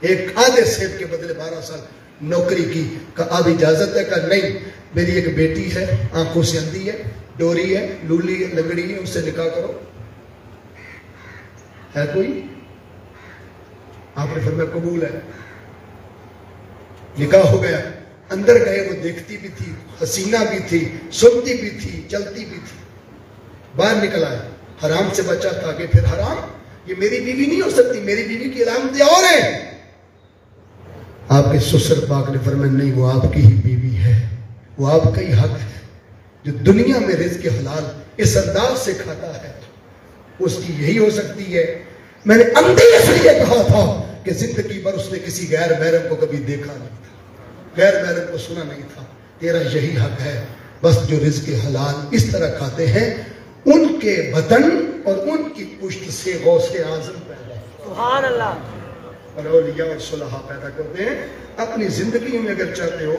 ایک آدھے سیب کے بدلے 12 سال نوکری کی. کہا اب اجازت ہے؟ کہا نہیں، میری ایک بیٹی ہے، آنکھوں سے اندھی ہے، ڈوری ہے، لولی ہے، لنگڑی ہے، اس سے نکاح کرو. ہے کوئی؟ آپ نے فرمایا قبول ہے. نکاح ہو گیا. اندر گئے، وہ دیکھتی بھی تھی، حسینہ بھی تھی، سنتی بھی تھی، چلتی بھی تھی. باہر نکل آئے، حرام سے بچا تھا کہ پھر حرام. یہ میری بیوی نہیں ہو سکتی، میری بیوی کی علامتیں اور ہیں. آپ کے سسر پاک نے فرمایا نہیں، وہ آپ کی ہی بیوی ہے، وہ آپ کا ہی حق ہے. جو دنیا میں رزق حلال اس انداز سے کھاتا ہے اس کی یہی ہو سکتی ہے. میں نے اندھے اس لیے کہا تھا کہ زندگی بھر اس نے کسی غیر محرم کو کبھی دیکھا نہیں تھا، غیر محرم کو سنا نہیں تھا. تیرا یہی حق ہے. بس جو رزق حلال اس طرح کھاتے ہیں ان کے بدن اور ان کی پشت سے غوث اعظم پیدا ہے. سبحان اللہ. اور اولیاء اور صلحاء پیدا کرتے ہیں. اپنی زندگی میں اگر چاہتے ہو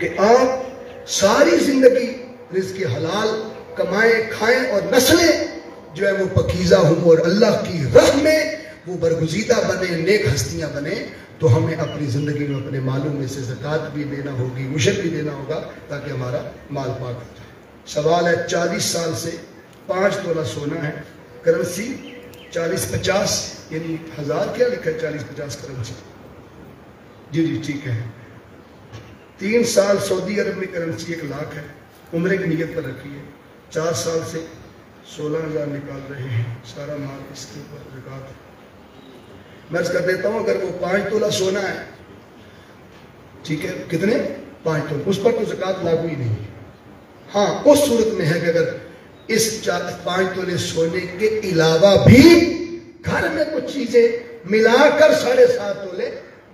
کہ آپ ساری زندگی رزق حلال کمائیں کھائیں اور نسلیں جو ہے وہ پکیزہ ہوں اور اللہ کی راہ میں وہ برگزیدہ بنے، نیک ہستیاں بنے، تو ہمیں اپنی زندگی میں اپنے مالوں میں سے زکوٰۃ بھی دینا ہوگی، عشر بھی دینا ہوگا تاکہ ہمارا مال پاک ہو جائے. سوال ہے 40 سال سے 5 تولہ سونا ہے، کرنسی 40-50 یعنی 1000 کیا لکھا ہے 40-50 کرنسی؟ جی ٹھیک ہے. 3 سال سعودی عرب میں کرنسی 1 لاکھ ہے، عمرے کی نیت پر رکھی ہے. 4 سال سے 16,000 نکال رہے ہیں، سارا مال اس کے اوپر زکوٰۃ. میں عرض کر دیتا ہوں اگر وہ 5 تولہ سونا ہے، ٹھیک ہے، کتنے 5 تولہ، اس پر تو زکوٰۃ لاگو ہی نہیں ہے. ہاں اس صورت میں ہے کہ اگر اس 5 تولے سونے کے علاوہ بھی گھر میں کچھ چیزیں ملا کر 7.5 تولے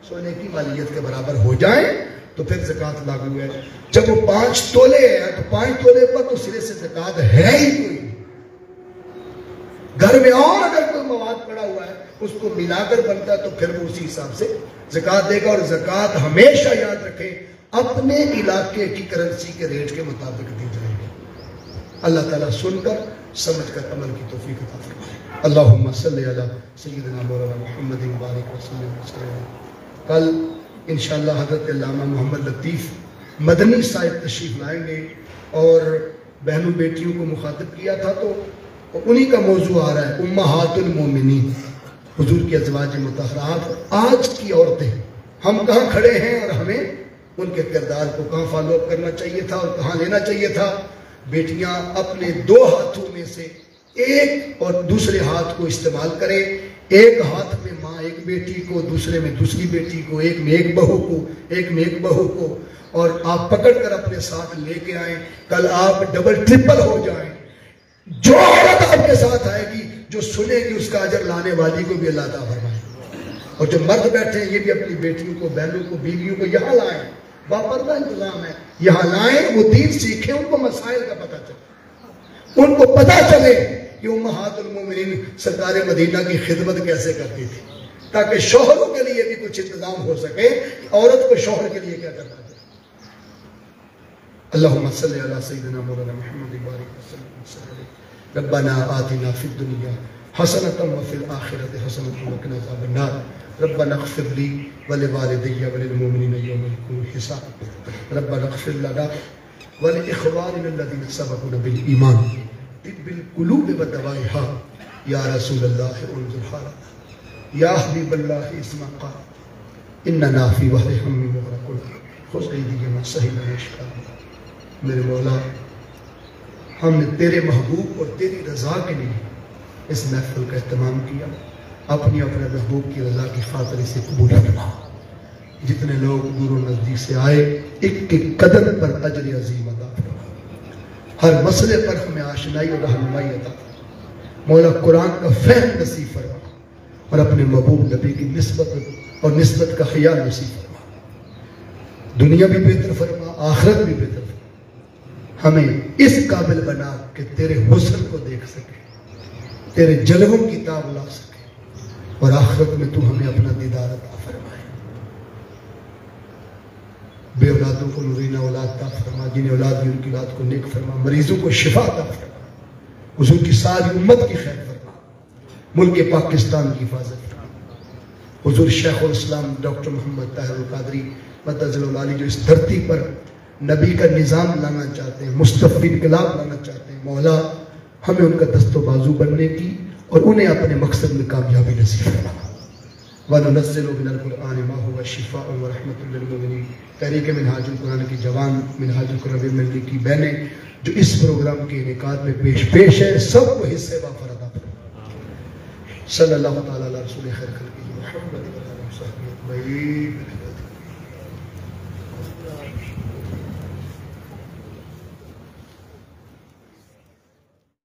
سونے کی مالیت کے برابر ہو جائیں تو پھر زکوٰۃ لاگو ہے. جب وہ 5 تولے ہے تو 5 تولے پر تو سرے سے زکوٰۃ ہے ہی کوئی. گھر میں اور اگر کوئی مواد پڑا ہوا ہے اس کو ملا کر بنتا ہے تو پھر وہ اسی حساب سے زکوٰۃ دے گا. اور زکوٰۃ ہمیشہ یاد رکھیں اپنے علاقے کی کرنسی کے ریٹ کے مطابق دی جائے گی. اللہ تعالیٰ سن کر سمجھ کر عمل کی توفیق عطا فرمائے. اللہم صلی علی سیدنا مولانا محمد بارک وسلم. کل انشاءاللہ حضرت علامہ محمد لطیف مدنی صاحب تشریف لائیں گے اور بہنوں بیٹیوں کو مخاطب کیا تھا تو انہی کا موضوع آ رہا ہے امہات المومنین، حضور کی ازواج مطہرات. آج کی عورتیں ہم کہاں کھڑے ہیں اور ہمیں ان کے کردار کو کہاں فالو اپ کرنا چاہیے تھا اور کہاں لینا چاہیے تھا. بیٹیاں اپنے 2 ہاتھوں میں سے ایک اور دوسرے ہاتھ کو استعمال کریں. ایک ہاتھ میں ماں ایک بیٹی کو، دوسرے میں دوسری بیٹی کو، ایک میں ایک بہو کو، ایک میں ایک بہو کو، اور آپ پکڑ کر اپنے ساتھ لے کے آئیں. کل آپ ڈبل ٹرپل ہو جائیں. جو عورت آپ کے ساتھ آئے گی جو سنے گی اس کا اجر لانے والی کو بھی اللہ عطا فرمائے. اور جو مرد بیٹھے ہیں یہ بھی اپنی بیٹیوں کو، بہنوں کو، بیویوں کو یہاں لائیں. باپردہ انتظام ہے، یہاں لائیں، وہ دین سیکھیں، ان کو مسائل کا پتہ چلے، ان کو پتہ چلے کہ امہات المومنین سرکار مدینہ کی خدمت کیسے کرتی تھی، تاکہ شوہروں کے لیے بھی کچھ انتظام ہو سکے کہ عورت کو شوہر کے لیے کیا کرنا چاہیے. اللہم صلی علی سیدنا مولانا محمد بارک وسلم. ربنا آتنا فی الدنیا حسنۃ وفی الآخرۃ حسنۃ وقنا عذاب النار. ربنا اغفر لی ولوالدی وللمؤمنین یوم یقوم الحساب. ربنا اغفر لنا ولإخواننا الذین سبقونا بالایمان طب القلوب ودوائها یا رسول اللہ انظر حالنا یا حبیب اللہ اسمع قال اننا فی بحر ہم مغرقون خذ ایدینا سہیلا اشکا. میرے مولا ہم نے تیرے محبوب اور تیری رضا کے لیے اس محفل کا اہتمام کیا. اپنی اپنے محبوب کی رضا کی خاطر اسے قبول کرنا. جتنے لوگ دور و نزدیک سے آئے ایک ایک قدم پر اجر عظیم عطا فرما. ہر مسئلے پر ہمیں آشنائی اور رہنمائی عطا فرما. مولا قرآن کا فہم نصیب فرما اور اپنے محبوب نبی کی نسبت اور نسبت کا خیال نصیب فرما. دنیا بھی بہتر فرما، آخرت بھی بہتر فرما. ہمیں اس قابل بنا کہ تیرے حسن کو دیکھ سکے، تیرے جلووں کی تاب لا سکے، اور آخرت میں تو ہمیں اپنا دیدار عطا فرمائے. بے اولادوں کو نورینہ اولاد عطا فرما، جنہیں اولاد دی ان کی اولاد کو نیک فرما. مریضوں کو شفا عطا فرما. حضور کی ساری امت کی خیر فرما. ملک پاکستان کی حفاظت فرما. حضور شیخ الاسلام ڈاکٹر محمد طاہر القادری مدظل العالی جو اس دھرتی پر نبی کا نظام لانا چاہتے ہیں، مصطفی انقلاب لانا چاہتے ہیں، مولا ہمیں ان کا دست و بازو بننے کی اور انہیں اپنے مقصد میں کامیابی نصیب فرما. وَنُنَزِّلُ مِنَ الْقُرْآنِ مَا هُوَ شِفَاءٌ وَرَحْمَةٌ لِلْمُؤْمِنِينَ. تحریک منہاج القرآن کی جوان، منہاج القرآن ملی کی بہنیں جو اس پروگرام کے انعقاد میں پیش ہے، سب کو حصے وافر عطا فرما. صلی اللہ تعالی علیہ رسول خیر خلقہ محمد و علیہ وصحبہ اجمعین.